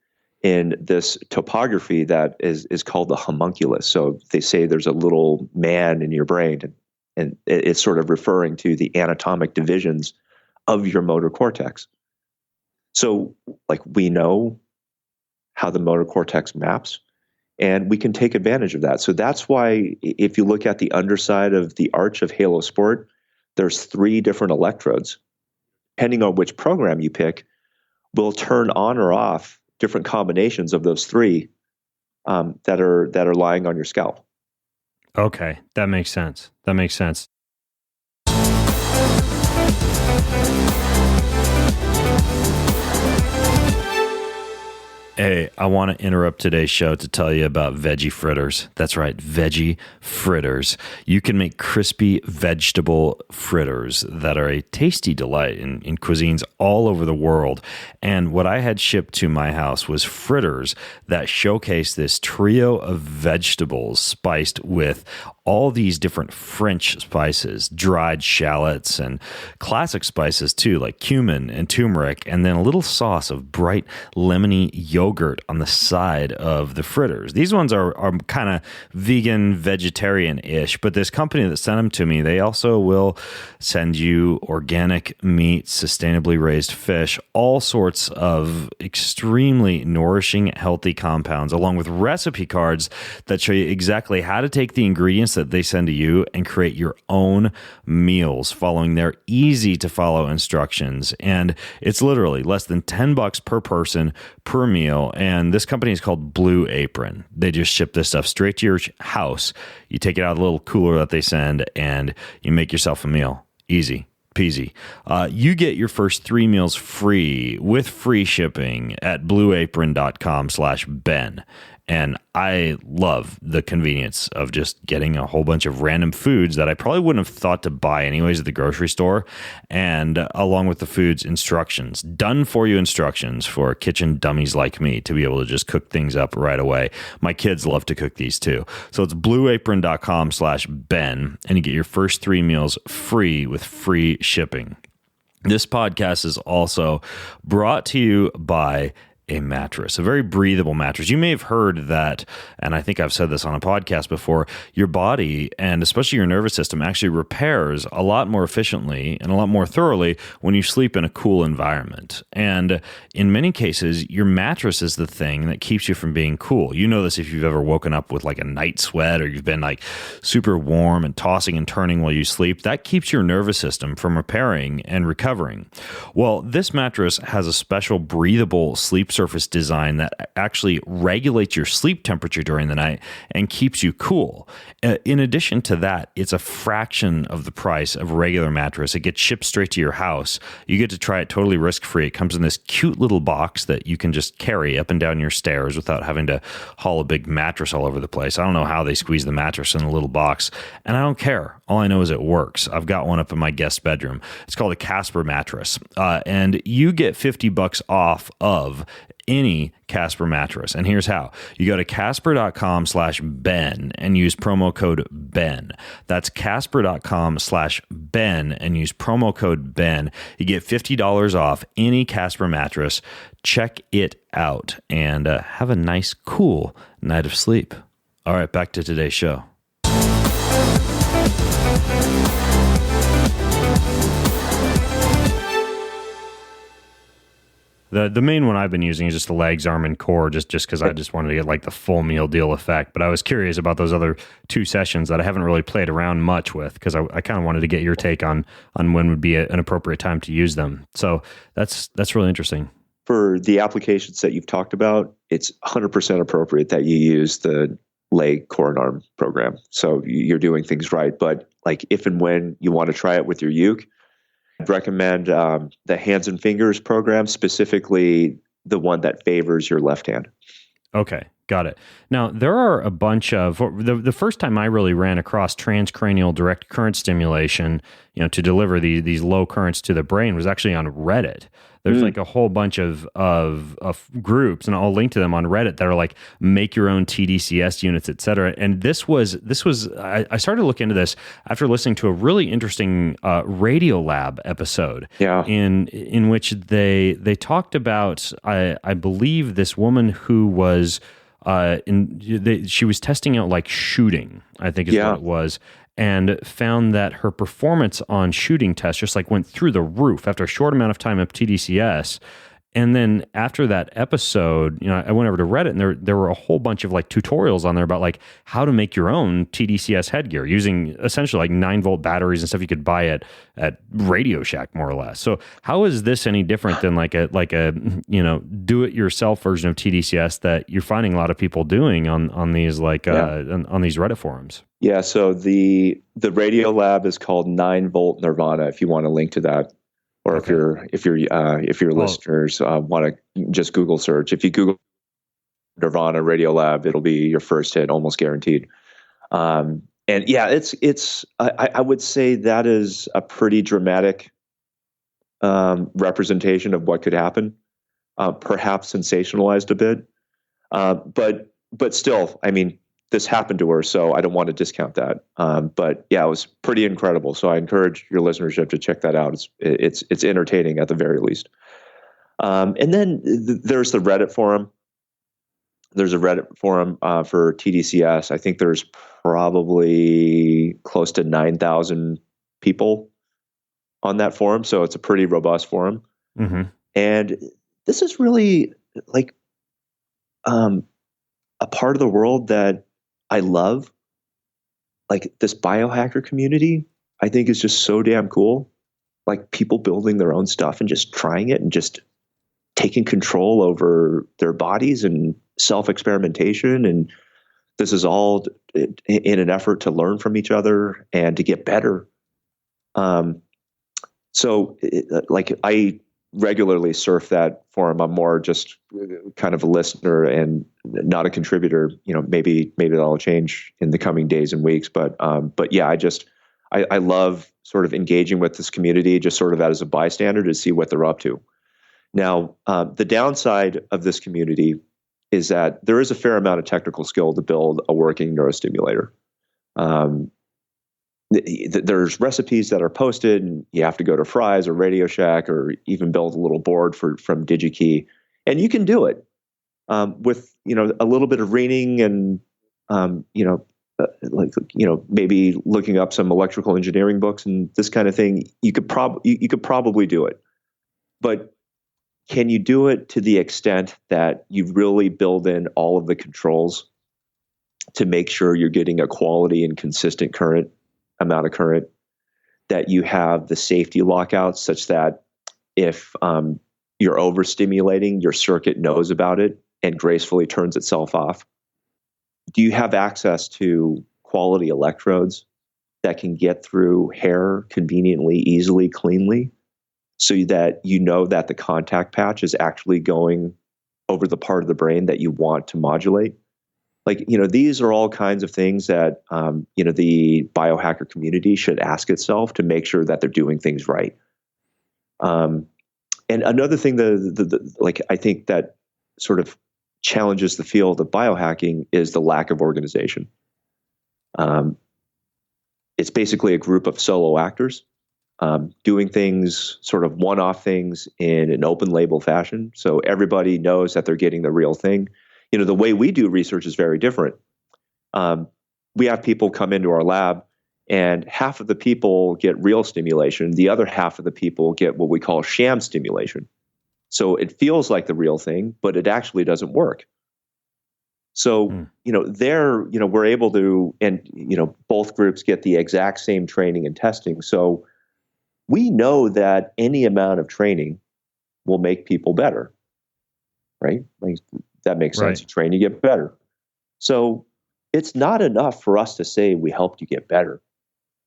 in this topography that is called the homunculus. So they say there's a little man in your brain, And it's sort of referring to the anatomic divisions of your motor cortex. So like we know how the motor cortex maps, and we can take advantage of that. So that's why if you look at the underside of the arch of Halo Sport, there's 3 different electrodes. Depending on which program you pick, will turn on or off different combinations of those 3 that are lying on your scalp. Okay, that makes sense. That makes sense. Hey, I want to interrupt today's show to tell you about veggie fritters. That's right, veggie fritters. You can make crispy vegetable fritters that are a tasty delight in cuisines all over the world. And what I had shipped to my house was fritters that showcase this trio of vegetables spiced with all these different French spices, dried shallots, and classic spices too, like cumin and turmeric, and then a little sauce of bright lemony yogurt on the side of the fritters. These ones are kind of vegan, vegetarian-ish, but this company that sent them to me, they also will send you organic meat, sustainably raised fish, all sorts of extremely nourishing, healthy compounds, along with recipe cards that show you exactly how to take the ingredients that they send to you and create your own meals following their easy to follow instructions. And it's literally less than $10 per person per meal. And this company is called Blue Apron. They just ship this stuff straight to your house. You take it out of the little cooler that they send and you make yourself a meal. Easy peasy. You get your first 3 meals free with free shipping at blueapron.com/Ben. And I love the convenience of just getting a whole bunch of random foods that I probably wouldn't have thought to buy anyways at the grocery store, and along with the food's instructions, done for you instructions for kitchen dummies like me to be able to just cook things up right away. My kids love to cook these too. So it's blueapron.com/Ben, and you get your first 3 meals free with free shipping. This podcast is also brought to you by a mattress, a very breathable mattress. You may have heard that, and I think I've said this on a podcast before, your body and especially your nervous system actually repairs a lot more efficiently and a lot more thoroughly when you sleep in a cool environment. And in many cases, your mattress is the thing that keeps you from being cool. You know this if you've ever woken up with like a night sweat, or you've been like super warm and tossing and turning while you sleep. That keeps your nervous system from repairing and recovering. Well, this mattress has a special breathable sleep surface design that actually regulates your sleep temperature during the night and keeps you cool. In addition to that, it's a fraction of the price of a regular mattress. It gets shipped straight to your house. You get to try it totally risk-free. It comes in this cute little box that you can just carry up and down your stairs without having to haul a big mattress all over the place. I don't know how they squeeze the mattress in a little box, and I don't care. All I know is it works. I've got one up in my guest bedroom. It's called a Casper mattress, and you get $50 off of any Casper mattress. And here's how. You go to casper.com/Ben and use promo code Ben. That's casper.com/Ben and use promo code Ben. You get $50 off any Casper mattress. Check it out and have a nice, cool night of sleep. All right, back to today's show. The main one I've been using is just the legs, arm, and core, just because I just wanted to get like the full meal deal effect. But I was curious about those other 2 sessions that I haven't really played around much with, because I kind of wanted to get your take on when would be an appropriate time to use them. So that's really interesting. For the applications that you've talked about, it's 100% appropriate that you use the leg, core, and arm program. So you're doing things right. But like if and when you want to try it with your uke, I'd recommend the hands and fingers program, specifically the one that favors your left hand. Okay, got it. Now, there are a bunch of, the first time I really ran across transcranial direct current stimulation, to deliver these low currents to the brain was actually on Reddit. There's like a whole bunch of groups, and I'll link to them on Reddit, that are like make your own tDCS units, et cetera. And this was I started to look into this after listening to a really interesting Radio Lab episode. Yeah. In which they talked about I believe this woman who was she was testing out like shooting, I think is what it was. and found that her performance on shooting tests just like went through the roof after a short amount of time of tDCS. And then after that episode, I went over to Reddit, and there were a whole bunch of like tutorials on there about like how to make your own tDCS headgear using essentially like 9-volt batteries and stuff you could buy at Radio Shack, more or less. So how is this any different than like a do it yourself version of tDCS that you're finding a lot of people doing on these on these Reddit forums? Yeah. So the Radio Lab is called 9-volt Nirvana. If you want to link to that. Or okay. if your listeners want to just Google search, if you Google Nirvana Radio Lab, it'll be your first hit, almost guaranteed. And yeah, I would say that is a pretty dramatic representation of what could happen, perhaps sensationalized a bit, but still, I mean, this happened to her, so I don't want to discount that. But yeah, it was pretty incredible. So I encourage your listenership to check that out. It's entertaining at the very least. And then there's the Reddit forum. There's a Reddit forum for tDCS. I think there's probably close to 9,000 people on that forum. So it's a pretty robust forum. Mm-hmm. And this is really like a part of the world that I love. Like this biohacker community, I think is just so damn cool. Like people building their own stuff and just trying it and just taking control over their bodies and self-experimentation. And this is all in an effort to learn from each other and to get better. So I regularly surf that forum. I'm more just kind of a listener and not a contributor. Maybe that'll change in the coming days and weeks. But yeah, I love sort of engaging with this community, just sort of as a bystander to see what they're up to. Now, the downside of this community is that there is a fair amount of technical skill to build a working neurostimulator. There's recipes that are posted, and you have to go to Fry's or Radio Shack or even build a little board from DigiKey, and you can do it with a little bit of reading and maybe looking up some electrical engineering books and this kind of thing. You could probably do it, but can you do it to the extent that you really build in all of the controls to make sure you're getting a quality and consistent amount of current, that you have the safety lockouts such that if you're overstimulating, your circuit knows about it and gracefully turns itself off? Do you have access to quality electrodes that can get through hair conveniently, easily, cleanly, so that you know that the contact patch is actually going over the part of the brain that you want to modulate? These are all kinds of things that, the biohacker community should ask itself to make sure that they're doing things right. And another thing I think that sort of challenges the field of biohacking is the lack of organization. It's basically a group of solo actors doing things, sort of one-off things in an open label fashion. So everybody knows that they're getting the real thing. The way we do research is very different. We have people come into our lab, and half of the people get real stimulation. The other half of the people get what we call sham stimulation. So it feels like the real thing, but it actually doesn't work. So, we're able to, and, both groups get the exact same training and testing. So we know that any amount of training will make people better, right? That makes sense. Right. You train, you get better. So it's not enough for us to say we helped you get better,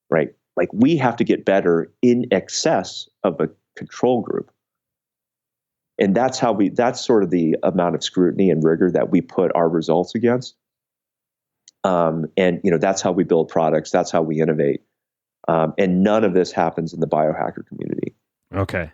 right? Like we have to get better in excess of a control group. And that's sort of the amount of scrutiny and rigor that we put our results against. That's how we build products. That's how we innovate. And none of this happens in the biohacker community. Okay.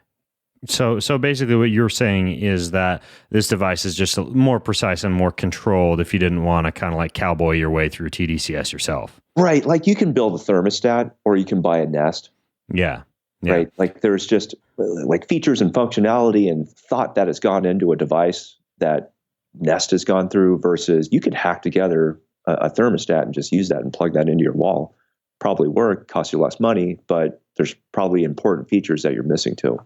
So basically what you're saying is that this device is just more precise and more controlled if you didn't want to kind of like cowboy your way through tDCS yourself. Right. Like you can build a thermostat or you can buy a Nest. Yeah. Right. Like there's just like features and functionality and thought that has gone into a device that Nest has gone through versus you could hack together a thermostat and just use that and plug that into your wall. probably work, cost you less money, but there's probably important features that you're missing too.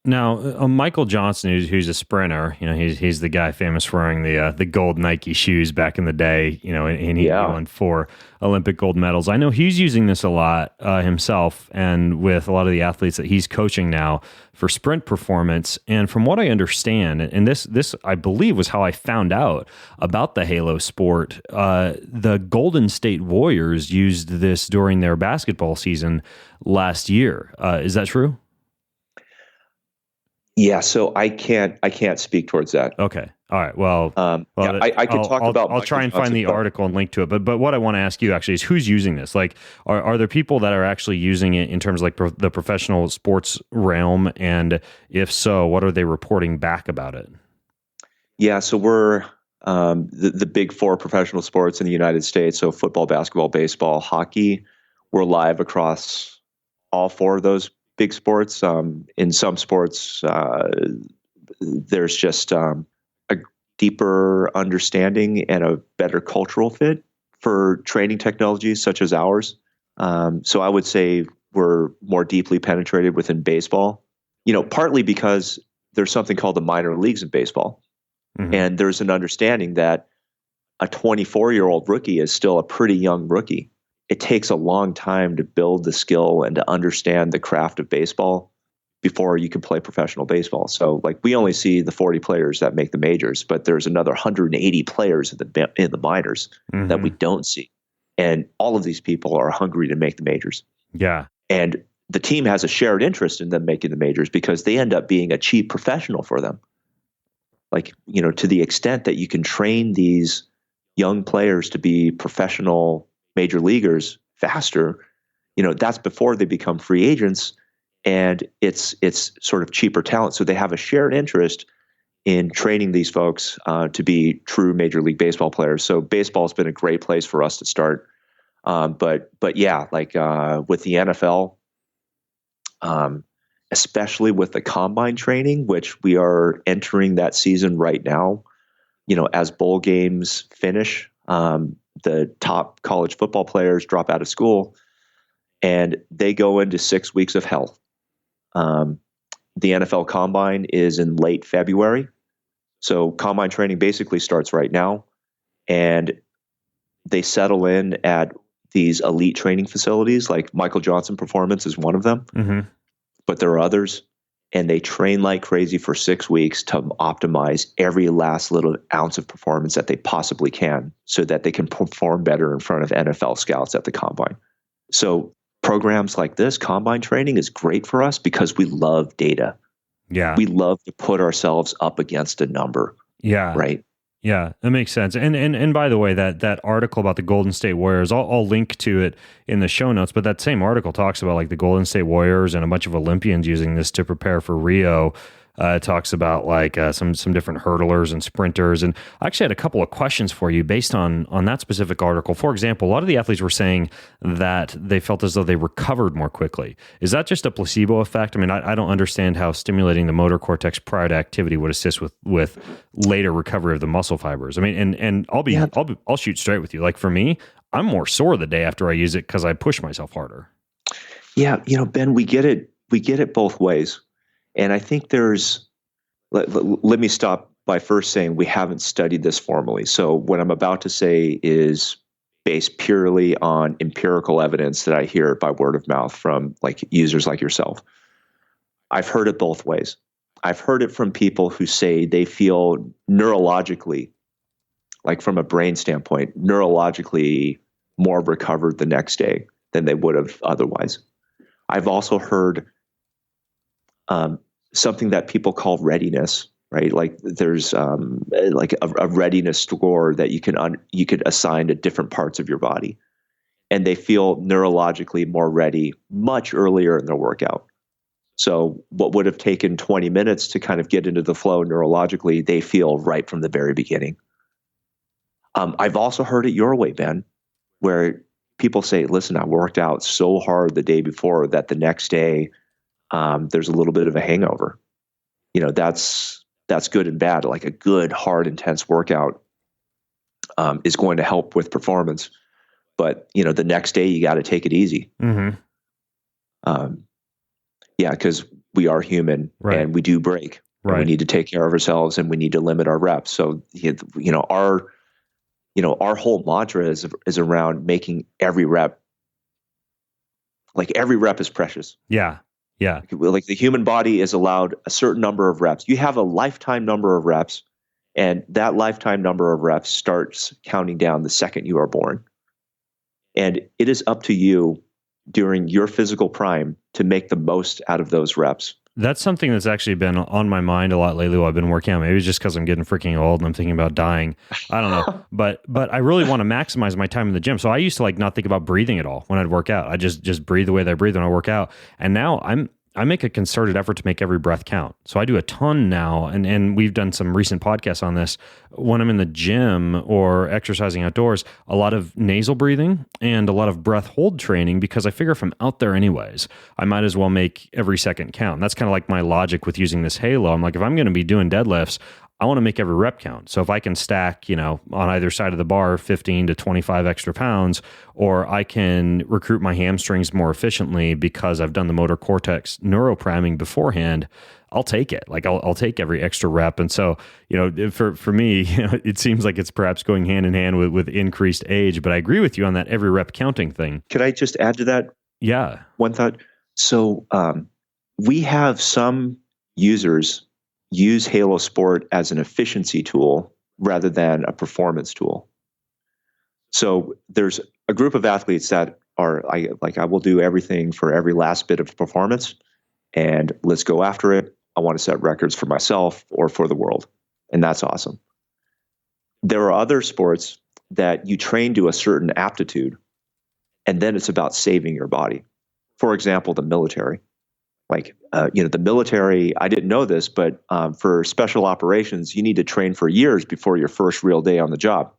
Now, Michael Johnson, who's a sprinter, he's the guy famous for wearing the gold Nike shoes back in the day, and he won 4 Olympic gold medals. I know he's using this a lot himself, and with a lot of the athletes that he's coaching now for sprint performance. And from what I understand, and this I believe was how I found out about the Halo sport, the Golden State Warriors used this during their basketball season last year. Is that true? Yeah, so I can't speak towards that. Okay. All right. Well, I could talk about. I'll try and find the article and link to it. But what I want to ask you actually is who's using this? Like, are there people that are actually using it in terms of like the professional sports realm? And if so, what are they reporting back about it? Yeah, so we're the big 4 professional sports in the United States. So football, basketball, baseball, hockey. We're live across all 4 of those big sports. In some sports, there's just a deeper understanding and a better cultural fit for training technologies such as ours. So I would say we're more deeply penetrated within baseball, partly because there's something called the minor leagues in baseball. Mm-hmm. And there's an understanding that a 24-year-old rookie is still a pretty young rookie. It takes a long time to build the skill and to understand the craft of baseball before you can play professional baseball. So like we only see the 40 players that make the majors, but there's another 180 players in the minors mm-hmm. that we don't see. And all of these people are hungry to make the majors. Yeah. And the team has a shared interest in them making the majors because they end up being a cheap professional for them. Like, to the extent that you can train these young players to be professional major leaguers faster, that's before they become free agents, and it's sort of cheaper talent. So they have a shared interest in training these folks to be true Major League Baseball players. So baseball's been a great place for us to start. But yeah, like with the NFL, especially with the combine training, which we are entering that season right now, as bowl games finish, the top college football players drop out of school and they go into 6 weeks of hell. The NFL combine is in late February. So combine training basically starts right now, and they settle in at these elite training facilities, like Michael Johnson Performance is one of them, mm-hmm. but there are others, and they train like crazy for 6 weeks to optimize every last little ounce of performance that they possibly can so that they can perform better in front of NFL scouts at the combine. So programs like this, combine training, is great for us because we love data. Yeah. We love to put ourselves up against a number. Yeah. Right. Yeah, that makes sense. And by the way, that article about the Golden State Warriors, I'll link to it in the show notes, but that same article talks about like the Golden State Warriors and a bunch of Olympians using this to prepare for Rio. It talks about like some different hurdlers and sprinters. And I actually had a couple of questions for you based on that specific article. For example, a lot of the athletes were saying that they felt as though they recovered more quickly. Is that just a placebo effect? I mean, I don't understand how stimulating the motor cortex prior to activity would assist with later recovery of the muscle fibers. I mean, and I'll shoot straight with you. Like for me, I'm more sore the day after I use it because I push myself harder. Yeah, Ben, we get it both ways. And I think let me stop by first saying we haven't studied this formally. So what I'm about to say is based purely on empirical evidence that I hear by word of mouth from like users like yourself. I've heard it both ways. I've heard it from people who say they feel neurologically, like from a brain standpoint, neurologically more recovered the next day than they would have otherwise. I've also heard something that people call readiness, right? Like there's like a readiness score that you could assign to different parts of your body, and they feel neurologically more ready much earlier in their workout. So what would have taken 20 minutes to kind of get into the flow neurologically, they feel right from the very beginning. I've also heard it your way, Ben, where people say, listen, I worked out so hard the day before that the next day, there's a little bit of a hangover. That's good and bad. Like a good, hard, intense workout is going to help with performance. but the next day you got to take it easy. Mm-hmm. Because we are human, Right. and we do break. Right. And we need to take care of ourselves, and we need to limit our reps. So our whole mantra is around making every rep, like every rep is precious. Yeah. Yeah. Like the human body is allowed a certain number of reps. You have a lifetime number of reps, and that lifetime number of reps starts counting down the second you are born. And it is up to you during your physical prime to make the most out of those reps. That's something that's actually been on my mind a lot lately while I've been working out. Maybe it's just because I'm getting freaking old and I'm thinking about dying. I don't know. But I really want to maximize my time in the gym. So I used to not think about breathing at all when I'd work out. I just breathe the way that I breathe when I work out. And now I make a concerted effort to make every breath count. So I do a ton now, and we've done some recent podcasts on this. When I'm in the gym or exercising outdoors, a lot of nasal breathing and a lot of breath hold training, because I figure if I'm out there anyways, I might as well make every second count. And that's kind of like my logic with using this Halo. I'm like, if I'm going to be doing deadlifts, I want to make every rep count. So if I can stack, on either side of the bar, 15 to 25 extra pounds, or I can recruit my hamstrings more efficiently because I've done the motor cortex neuropriming beforehand, I'll take it. I'll take every extra rep. And so, for me, it seems like it's perhaps going hand in hand with increased age, but I agree with you on that every rep counting thing. Could I just add to that? Yeah. One thought. So we have some users use Halo Sport as an efficiency tool rather than a performance tool. So there's a group of athletes that are I will do everything for every last bit of performance, and let's go after it. I want to set records for myself or for the world. And that's awesome. There are other sports that you train to a certain aptitude, and then it's about saving your body. For example, the military. The military, I didn't know this, but for special operations, you need to train for years before your first real day on the job.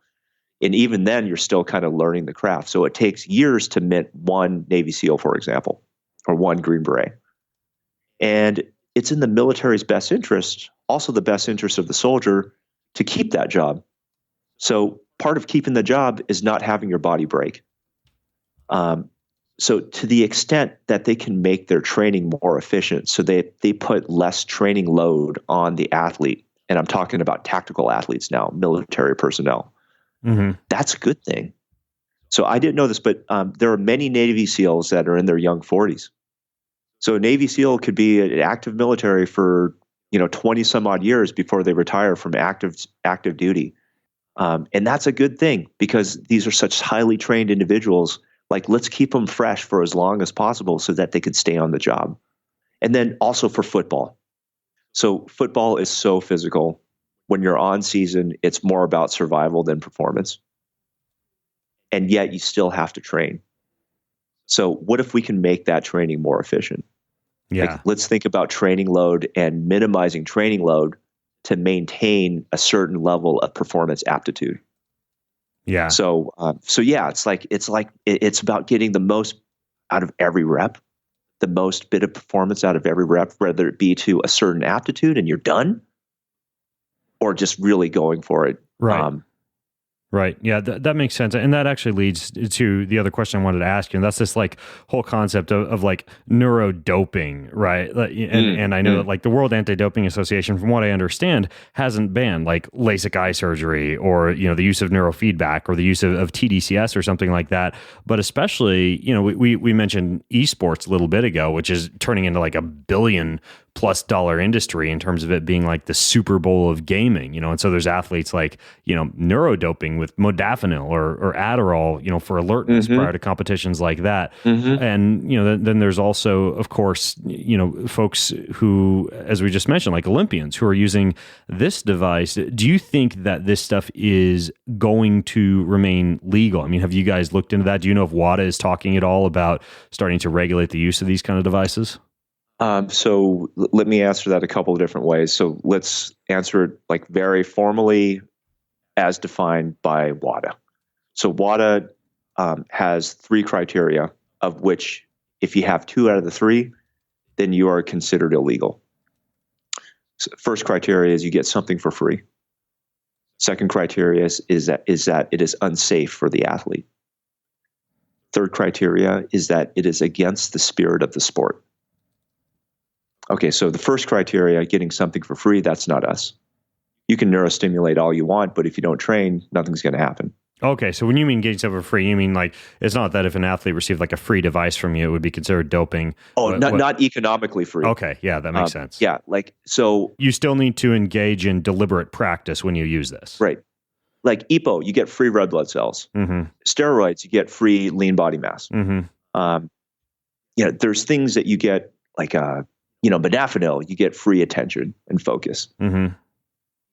And even then, you're still kind of learning the craft. So it takes years to mint one Navy SEAL, for example, or one Green Beret. And it's in the military's best interest, also the best interest of the soldier, to keep that job. So part of keeping the job is not having your body break. So to the extent that they can make their training more efficient, so they put less training load on the athlete, and I'm talking about tactical athletes now, military personnel, that's a good thing. So I didn't know this, but there are many Navy SEALs that are in their young 40s. So a Navy SEAL could be an active military for 20 some odd years before they retire from active duty. And that's a good thing, because these are such highly trained individuals. Let's keep them fresh for as long as possible so that they could stay on the job. And then also for football. So football is so physical. When you're on season, it's more about survival than performance. And yet you still have to train. So what if we can make that training more efficient? Yeah. Let's think about training load and minimizing training load to maintain a certain level of performance aptitude. Yeah. So yeah, it's about getting the most out of every rep, the most bit of performance out of every rep, whether it be to a certain aptitude and you're done, or just really going for it. Right. Right. Yeah, that makes sense. And that actually leads to the other question I wanted to ask you. And that's this whole concept of neurodoping, right? And I know that the World Anti-Doping Association, from what I understand, hasn't banned LASIK eye surgery or, the use of neurofeedback or the use of tDCS or something like that. But especially, we mentioned esports a little bit ago, which is turning into $1 billion+ industry in terms of it being the Super Bowl of gaming, and so there's athletes neurodoping with modafinil or Adderall, for alertness prior to competitions like that. And, then there's also, of course, folks who, as we just mentioned, Olympians who are using this device. Do you think that this stuff is going to remain legal? I mean, have you guys looked into that? Do you know if WADA is talking at all about starting to regulate the use of these kind of devices? So let me answer that a couple of different ways. So let's answer it very formally as defined by WADA. So WADA has 3 criteria, of which if you have 2 out of the 3, then you are considered illegal. So first criteria is you get something for free. Second criteria is that it is unsafe for the athlete. Third criteria is that it is against the spirit of the sport. Okay, so the first criteria, getting something for free, that's not us. You can neurostimulate all you want, but if you don't train, nothing's going to happen. Okay, so when you mean getting something for free, you mean like it's not that if an athlete received like a free device from you, it would be considered doping. Oh, not economically free. Okay, yeah, that makes sense. Yeah, like so. You still need to engage in deliberate practice when you use this. Right. Like EPO, you get free red blood cells. Mm-hmm. Steroids, you get free lean body mass. Mm-hmm. There's things that you get like, modafinil, you get free attention and focus. Mm-hmm.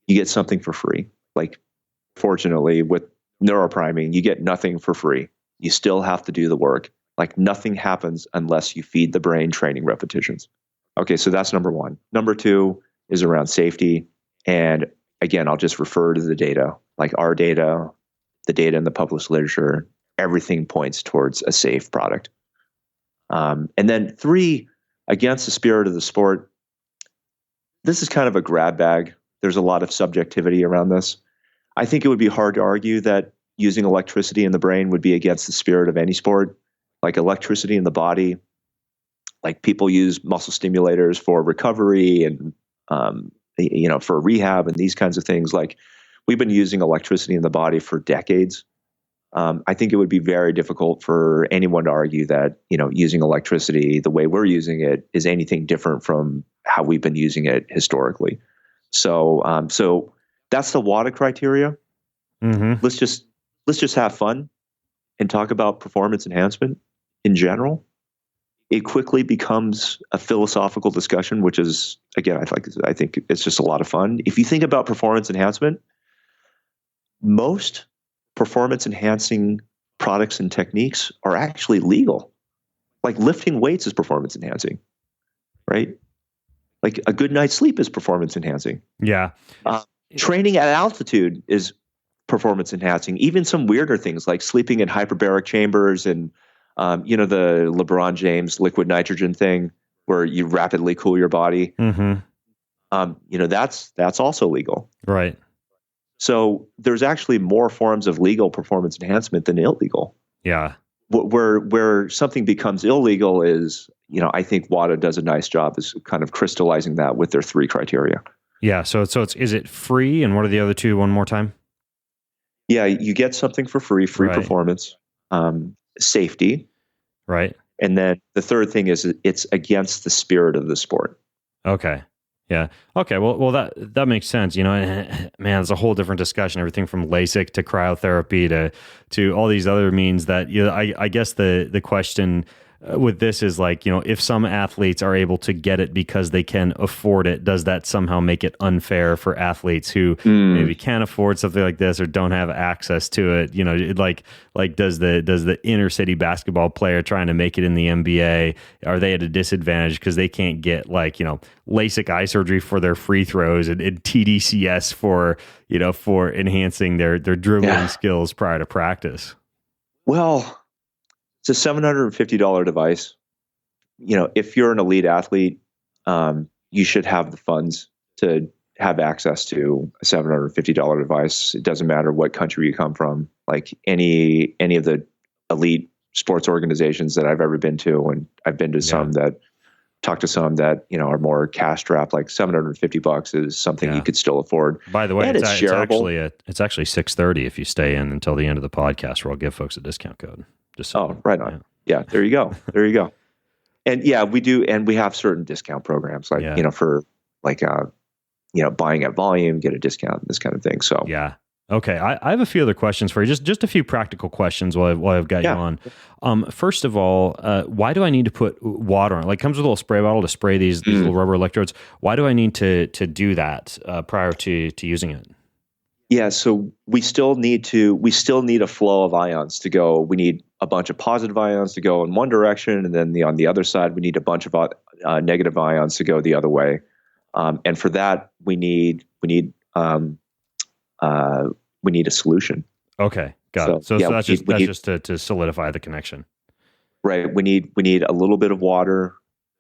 You get something for free. Like, fortunately, with neuropriming, you get nothing for free. You still have to do the work. Like, nothing happens unless you feed the brain training repetitions. Okay, so that's number one. Number two is around safety. And again, I'll just refer to the data, like our data, the data in the published literature, everything points towards a safe product. And then three, against the spirit of the sport, this is kind of a grab bag. There's a lot of subjectivity around this. I think it would be hard to argue that using electricity in the brain would be against the spirit of any sport. Like electricity in the body, like people use muscle stimulators for recovery and, for rehab and these kinds of things. Like we've been using electricity in the body for decades. I think it would be very difficult for anyone to argue that, using electricity the way we're using it is anything different from how we've been using it historically. So that's the WADA criteria. Mm-hmm. Let's just have fun and talk about performance enhancement in general. It quickly becomes a philosophical discussion, which is, again, I think it's just a lot of fun. If you think about performance enhancement, most performance enhancing products and techniques are actually legal. Like lifting weights is performance enhancing, right? Like a good night's sleep is performance enhancing. Yeah. Training at altitude is performance enhancing. Even some weirder things like sleeping in hyperbaric chambers and, the LeBron James liquid nitrogen thing where you rapidly cool your body. Mm-hmm. That's also legal. Right. So there's actually more forms of legal performance enhancement than illegal. Yeah. Where something becomes illegal is, I think WADA does a nice job is kind of crystallizing that with their three criteria. Yeah. So is it free? And what are the other two one more time? Yeah. You get something for free right. performance, safety. Right. And then the third thing is it's against the spirit of the sport. Okay. Yeah. Okay. Well, that makes sense. Man, it's a whole different discussion. Everything from LASIK to cryotherapy to all these other means that, I guess the question with this is like, if some athletes are able to get it because they can afford it, does that somehow make it unfair for athletes who maybe can't afford something like this or don't have access to it? Like does the inner city basketball player trying to make it in the NBA, are they at a disadvantage because they can't get LASIK eye surgery for their free throws and tDCS for enhancing their dribbling skills prior to practice? Well, it's a $750 device. If you're an elite athlete, you should have the funds to have access to a $750 device. It doesn't matter what country you come from. Like any of the elite sports organizations that I've ever been to, and I've been to some that talk to some that are more cash strapped. Like $750 is something you could still afford. By the way, and it's shareable. It's actually $630 if you stay in until the end of the podcast, where I'll give folks a discount code. Right on. Yeah, there you go. And we do, and we have certain discount programs, like for like buying at volume, get a discount, this kind of thing. So yeah. Okay, I have a few other questions for you. Just a few practical questions while I've got you on. First of all, why do I need to put water on it? Like, it comes with a little spray bottle to spray these little rubber electrodes. Why do I need to do that prior to using it? Yeah, so we still need a flow of ions to go. We need a bunch of positive ions to go in one direction, and then on the other side, we need a bunch of negative ions to go the other way. And for that, we need a solution. Okay, got it. So that's just to solidify the connection. Right. We need a little bit of water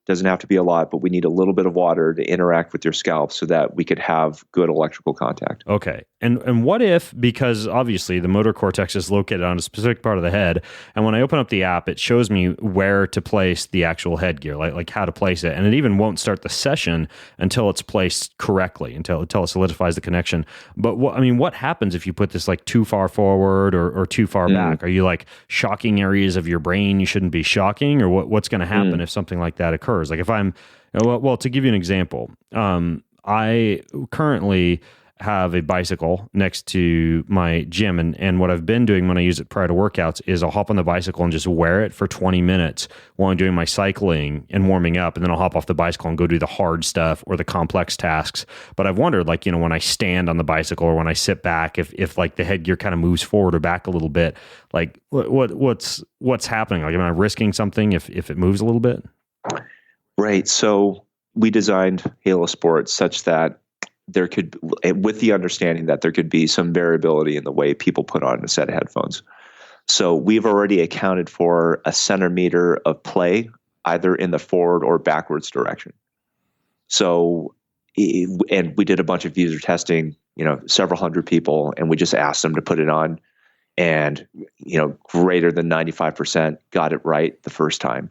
Doesn't have to be a lot, but we need a little bit of water to interact with your scalp so that we could have good electrical contact. Okay. And what if, because obviously the motor cortex is located on a specific part of the head, and when I open up the app, it shows me where to place the actual headgear, like how to place it. And it even won't start the session until it's placed correctly, until it solidifies the connection. But what happens if you put this like too far forward or too far back? Are you like shocking areas of your brain you shouldn't be shocking? Or what's going to happen if something like that occurs? Like if I'm, well, to give you an example, I currently have a bicycle next to my gym. And what I've been doing when I use it prior to workouts is I'll hop on the bicycle and just wear it for 20 minutes while I'm doing my cycling and warming up. And then I'll hop off the bicycle and go do the hard stuff or the complex tasks. But I've wondered, like, when I stand on the bicycle or when I sit back, if like the headgear kind of moves forward or back a little bit, like what's happening? Like, am I risking something if it moves a little bit? Right. So we designed Halo Sports such that there could, with the understanding that there could be some variability in the way people put on a set of headphones. So we've already accounted for a centimeter of play, either in the forward or backwards direction. So, and we did a bunch of user testing, several hundred people, and we just asked them to put it on, and, greater than 95% got it right the first time.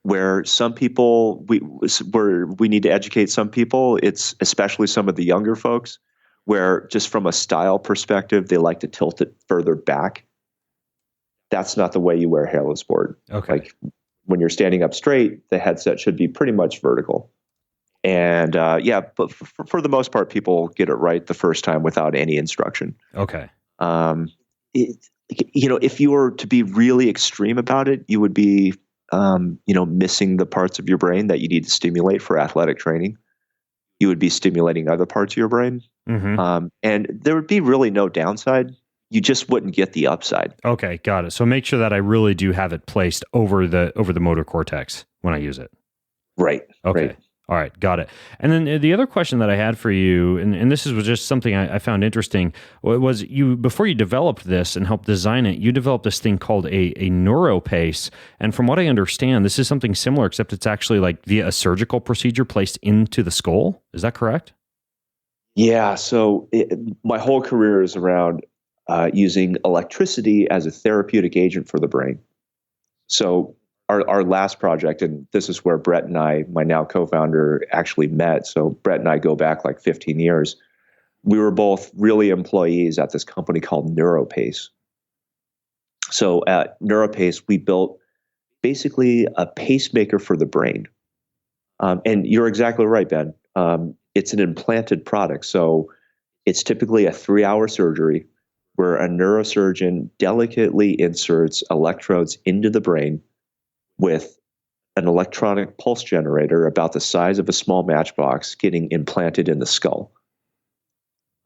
Where some people, we need to educate some people, it's especially some of the younger folks, where just from a style perspective, they like to tilt it further back. That's not the way you wear Halo Sport. Okay. Like when you're standing up straight, the headset should be pretty much vertical. And but for the most part, people get it right the first time without any instruction. Okay. If you were to be really extreme about it, you would be missing the parts of your brain that you need to stimulate for athletic training. You would be stimulating other parts of your brain. Mm-hmm. And there would be really no downside. You just wouldn't get the upside. Okay, got it. So make sure that I really do have it placed over the motor cortex when I use it. Right. Okay. Right. All right, got it. And then the other question that I had for you, and this was just something I found interesting, was before you developed this and helped design it, you developed this thing called a NeuroPace. And from what I understand, this is something similar, except it's actually like via a surgical procedure placed into the skull. Is that correct? Yeah. So my whole career is around using electricity as a therapeutic agent for the brain. So our last project, and this is where Brett and I, my now co-founder, actually met. So Brett and I go back like 15 years. We were both really employees at this company called NeuroPace. So at NeuroPace, we built basically a pacemaker for the brain. And you're exactly right, Ben. It's an implanted product. So it's typically a 3-hour surgery where a neurosurgeon delicately inserts electrodes into the brain with an electronic pulse generator about the size of a small matchbox getting implanted in the skull.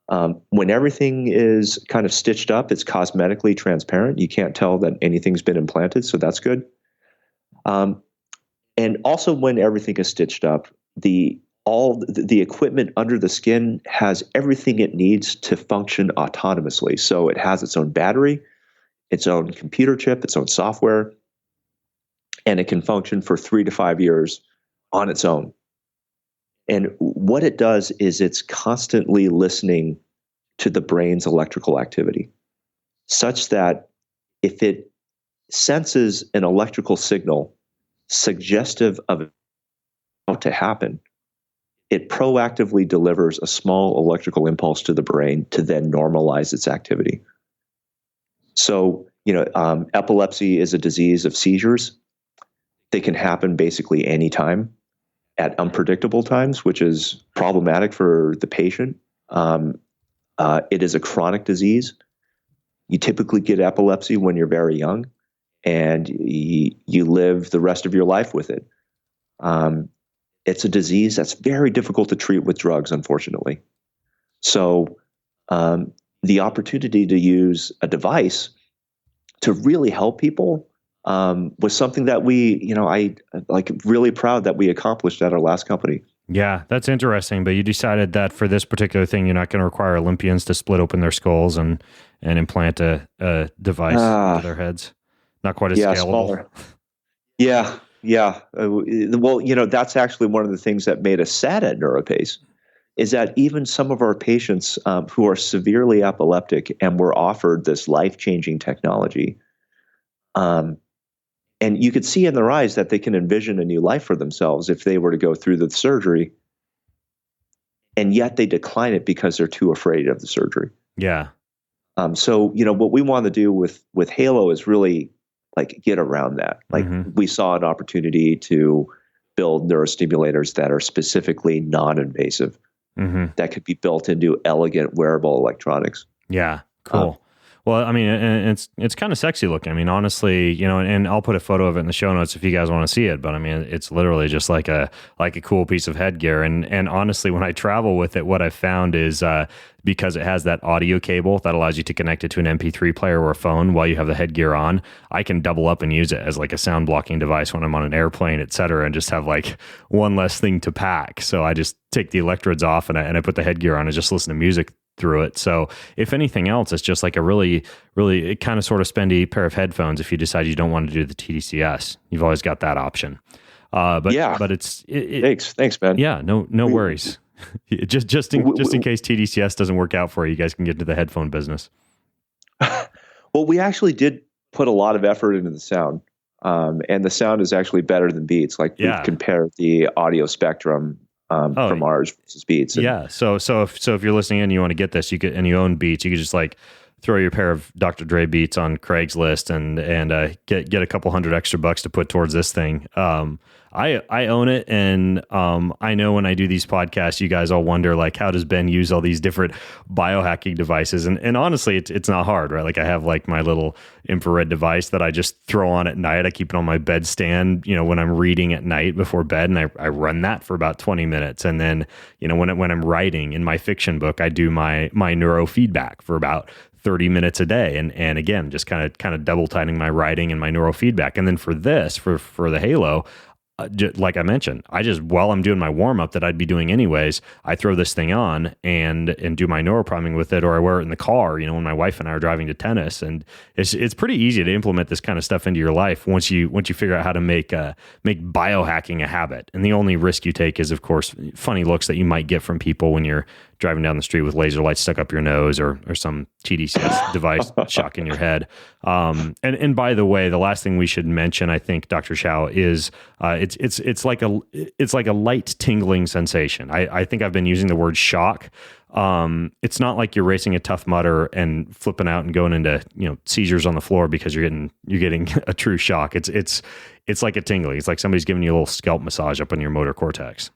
When everything is kind of stitched up, it's cosmetically transparent. You can't tell that anything's been implanted, so that's good. And also when everything is stitched up, all the equipment under the skin has everything it needs to function autonomously. So it has its own battery, its own computer chip, its own software, and it can function for 3 to 5 years on its own. And what it does is it's constantly listening to the brain's electrical activity, such that if it senses an electrical signal suggestive of what to happen, it proactively delivers a small electrical impulse to the brain to then normalize its activity. So, epilepsy is a disease of seizures. They can happen basically anytime at unpredictable times, which is problematic for the patient. It is a chronic disease. You typically get epilepsy when you're very young, and you live the rest of your life with it. It's a disease that's very difficult to treat with drugs, unfortunately. So the opportunity to use a device to really help people was something that I really proud that we accomplished at our last company. Yeah, that's interesting. But you decided that for this particular thing, you're not going to require Olympians to split open their skulls and implant a device into their heads. Not quite as scalable. Smaller. Yeah. Yeah. Well, that's actually one of the things that made us sad at NeuroPace is that even some of our patients who are severely epileptic and were offered this life-changing technology, and you could see in their eyes that they can envision a new life for themselves if they were to go through the surgery, and yet they decline it because they're too afraid of the surgery. Yeah. So, what we want to do with Halo is really like get around that. Like we saw an opportunity to build neurostimulators that are specifically non-invasive, that could be built into elegant wearable electronics. Yeah, cool. Well, I mean, and it's kind of sexy looking. I mean, honestly, and I'll put a photo of it in the show notes if you guys want to see it. But I mean, it's literally just like a cool piece of headgear. And honestly, when I travel with it, what I've found is because it has that audio cable that allows you to connect it to an MP3 player or a phone while you have the headgear on, I can double up and use it as like a sound blocking device when I'm on an airplane, et cetera, and just have like one less thing to pack. So I just take the electrodes off and I put the headgear on and just listen to music through it. So if anything else, it's just like a really, really kind of sort of spendy pair of headphones if you decide you don't want to do the tDCS. You've always got that option. But it's thanks, Ben. Yeah, no worries. just in case tDCS doesn't work out for you, you guys can get into the headphone business. Well, we actually did put a lot of effort into the sound, and the sound is actually better than Beats. Like we've compared the audio spectrum from ours versus Beats. Yeah. So if you're listening and you want to get this, and you own Beats, you could just like throw your pair of Dr. Dre Beats on Craigslist and get a couple $100 extra to put towards this thing. I own it, and I know when I do these podcasts, you guys all wonder like, how does Ben use all these different biohacking devices? And honestly, it's not hard, right? Like I have like my little infrared device that I just throw on at night. I keep it on my bedstand, when I'm reading at night before bed, and I run that for about 20 minutes. And then, when I'm writing in my fiction book, I do my neurofeedback for about 30 minutes a day. And again, just kind of double timing my writing and my neurofeedback. And then for this, for the Halo, like I mentioned, while I'm doing my warm up that I'd be doing anyways, I throw this thing on and do my neuropriming with it, or I wear it in the car, when my wife and I are driving to tennis. And it's pretty easy to implement this kind of stuff into your life once you figure out how to make biohacking a habit. And the only risk you take is, of course, funny looks that you might get from people when you're driving down the street with laser lights stuck up your nose or some tDCS device shocking your head. And by the way, the last thing we should mention, I think, Dr. Chao, is it's like a light tingling sensation. I think I've been using the word shock. It's not like you're racing a Tough Mudder and flipping out and going into seizures on the floor because you're getting a true shock. It's like a tingling. It's like somebody's giving you a little scalp massage up on your motor cortex.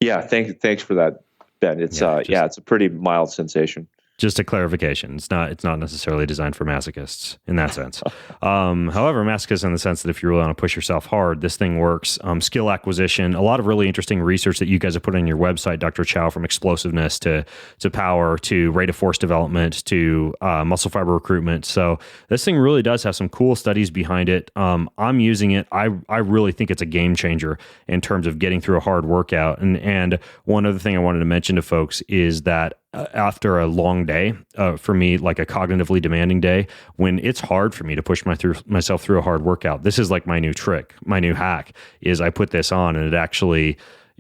Yeah, thanks for that, Ben. It's it's a pretty mild sensation. Just a clarification. It's not necessarily designed for masochists in that sense. However, masochists in the sense that if you really want to push yourself hard, this thing works. Skill acquisition, a lot of really interesting research that you guys have put on your website, Dr. Chao, from explosiveness to power to rate of force development to muscle fiber recruitment. So this thing really does have some cool studies behind it. I'm using it. I really think it's a game changer in terms of getting through a hard workout. And one other thing I wanted to mention to folks is that after a long day, for me, like a cognitively demanding day, when it's hard for me to push myself through a hard workout, this is like my new trick, my new hack, is I put this on, and it actually,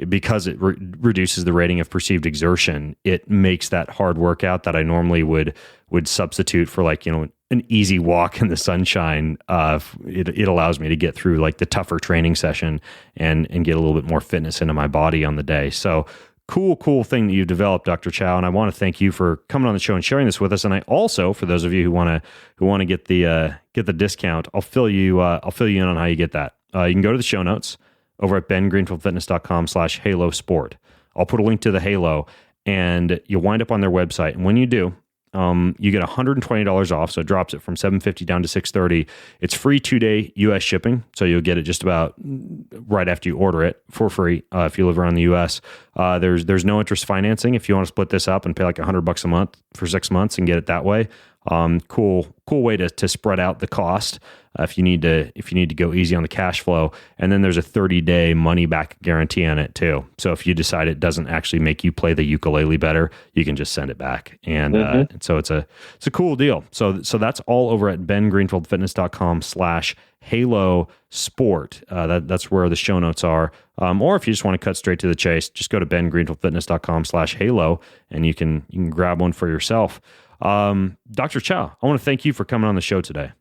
because it reduces the rating of perceived exertion, it makes that hard workout that I normally would substitute for like, an easy walk in the sunshine. It allows me to get through like the tougher training session and get a little bit more fitness into my body on the day. So cool thing that you've developed, Dr. Chao, and I want to thank you for coming on the show and sharing this with us. And I also, for those of you who want to get the discount, I'll fill you in on how you get that. You can go to the show notes over at bengreenfieldfitness.com/Halo Sport. I'll put a link to the Halo, and you'll wind up on their website. And when you do, you get $120 off, so it drops it from $750 down to $630. It's free 2-day U.S. shipping, so you'll get it just about right after you order it for free if you live around the U.S. There's no interest financing if you want to split this up and pay like $100 a month for 6 months and get it that way. Cool way to spread out the cost if you need to go easy on the cash flow. And then there's a 30-day money back guarantee on it too. So if you decide it doesn't actually make you play the ukulele better, you can just send it back. And so it's a cool deal. So that's all over at bengreenfieldfitness.com/Halo Halo Sport. That's where the show notes are. Or if you just want to cut straight to the chase, just go to bengreenfieldfitness.com/halo and you can grab one for yourself. Dr. Chao, I want to thank you for coming on the show today.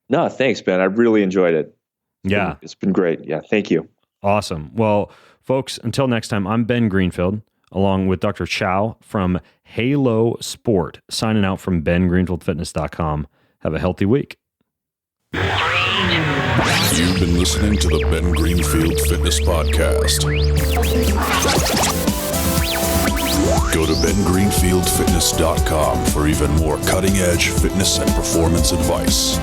No, thanks, Ben. I really enjoyed it. It's been great. Yeah, thank you. Awesome. Well, folks, until next time, I'm Ben Greenfield, along with Dr. Chao from Halo Sport, signing out from bengreenfieldfitness.com. Have a healthy week. You've been listening to the Ben Greenfield Fitness Podcast. Go to bengreenfieldfitness.com for even more cutting-edge fitness and performance advice.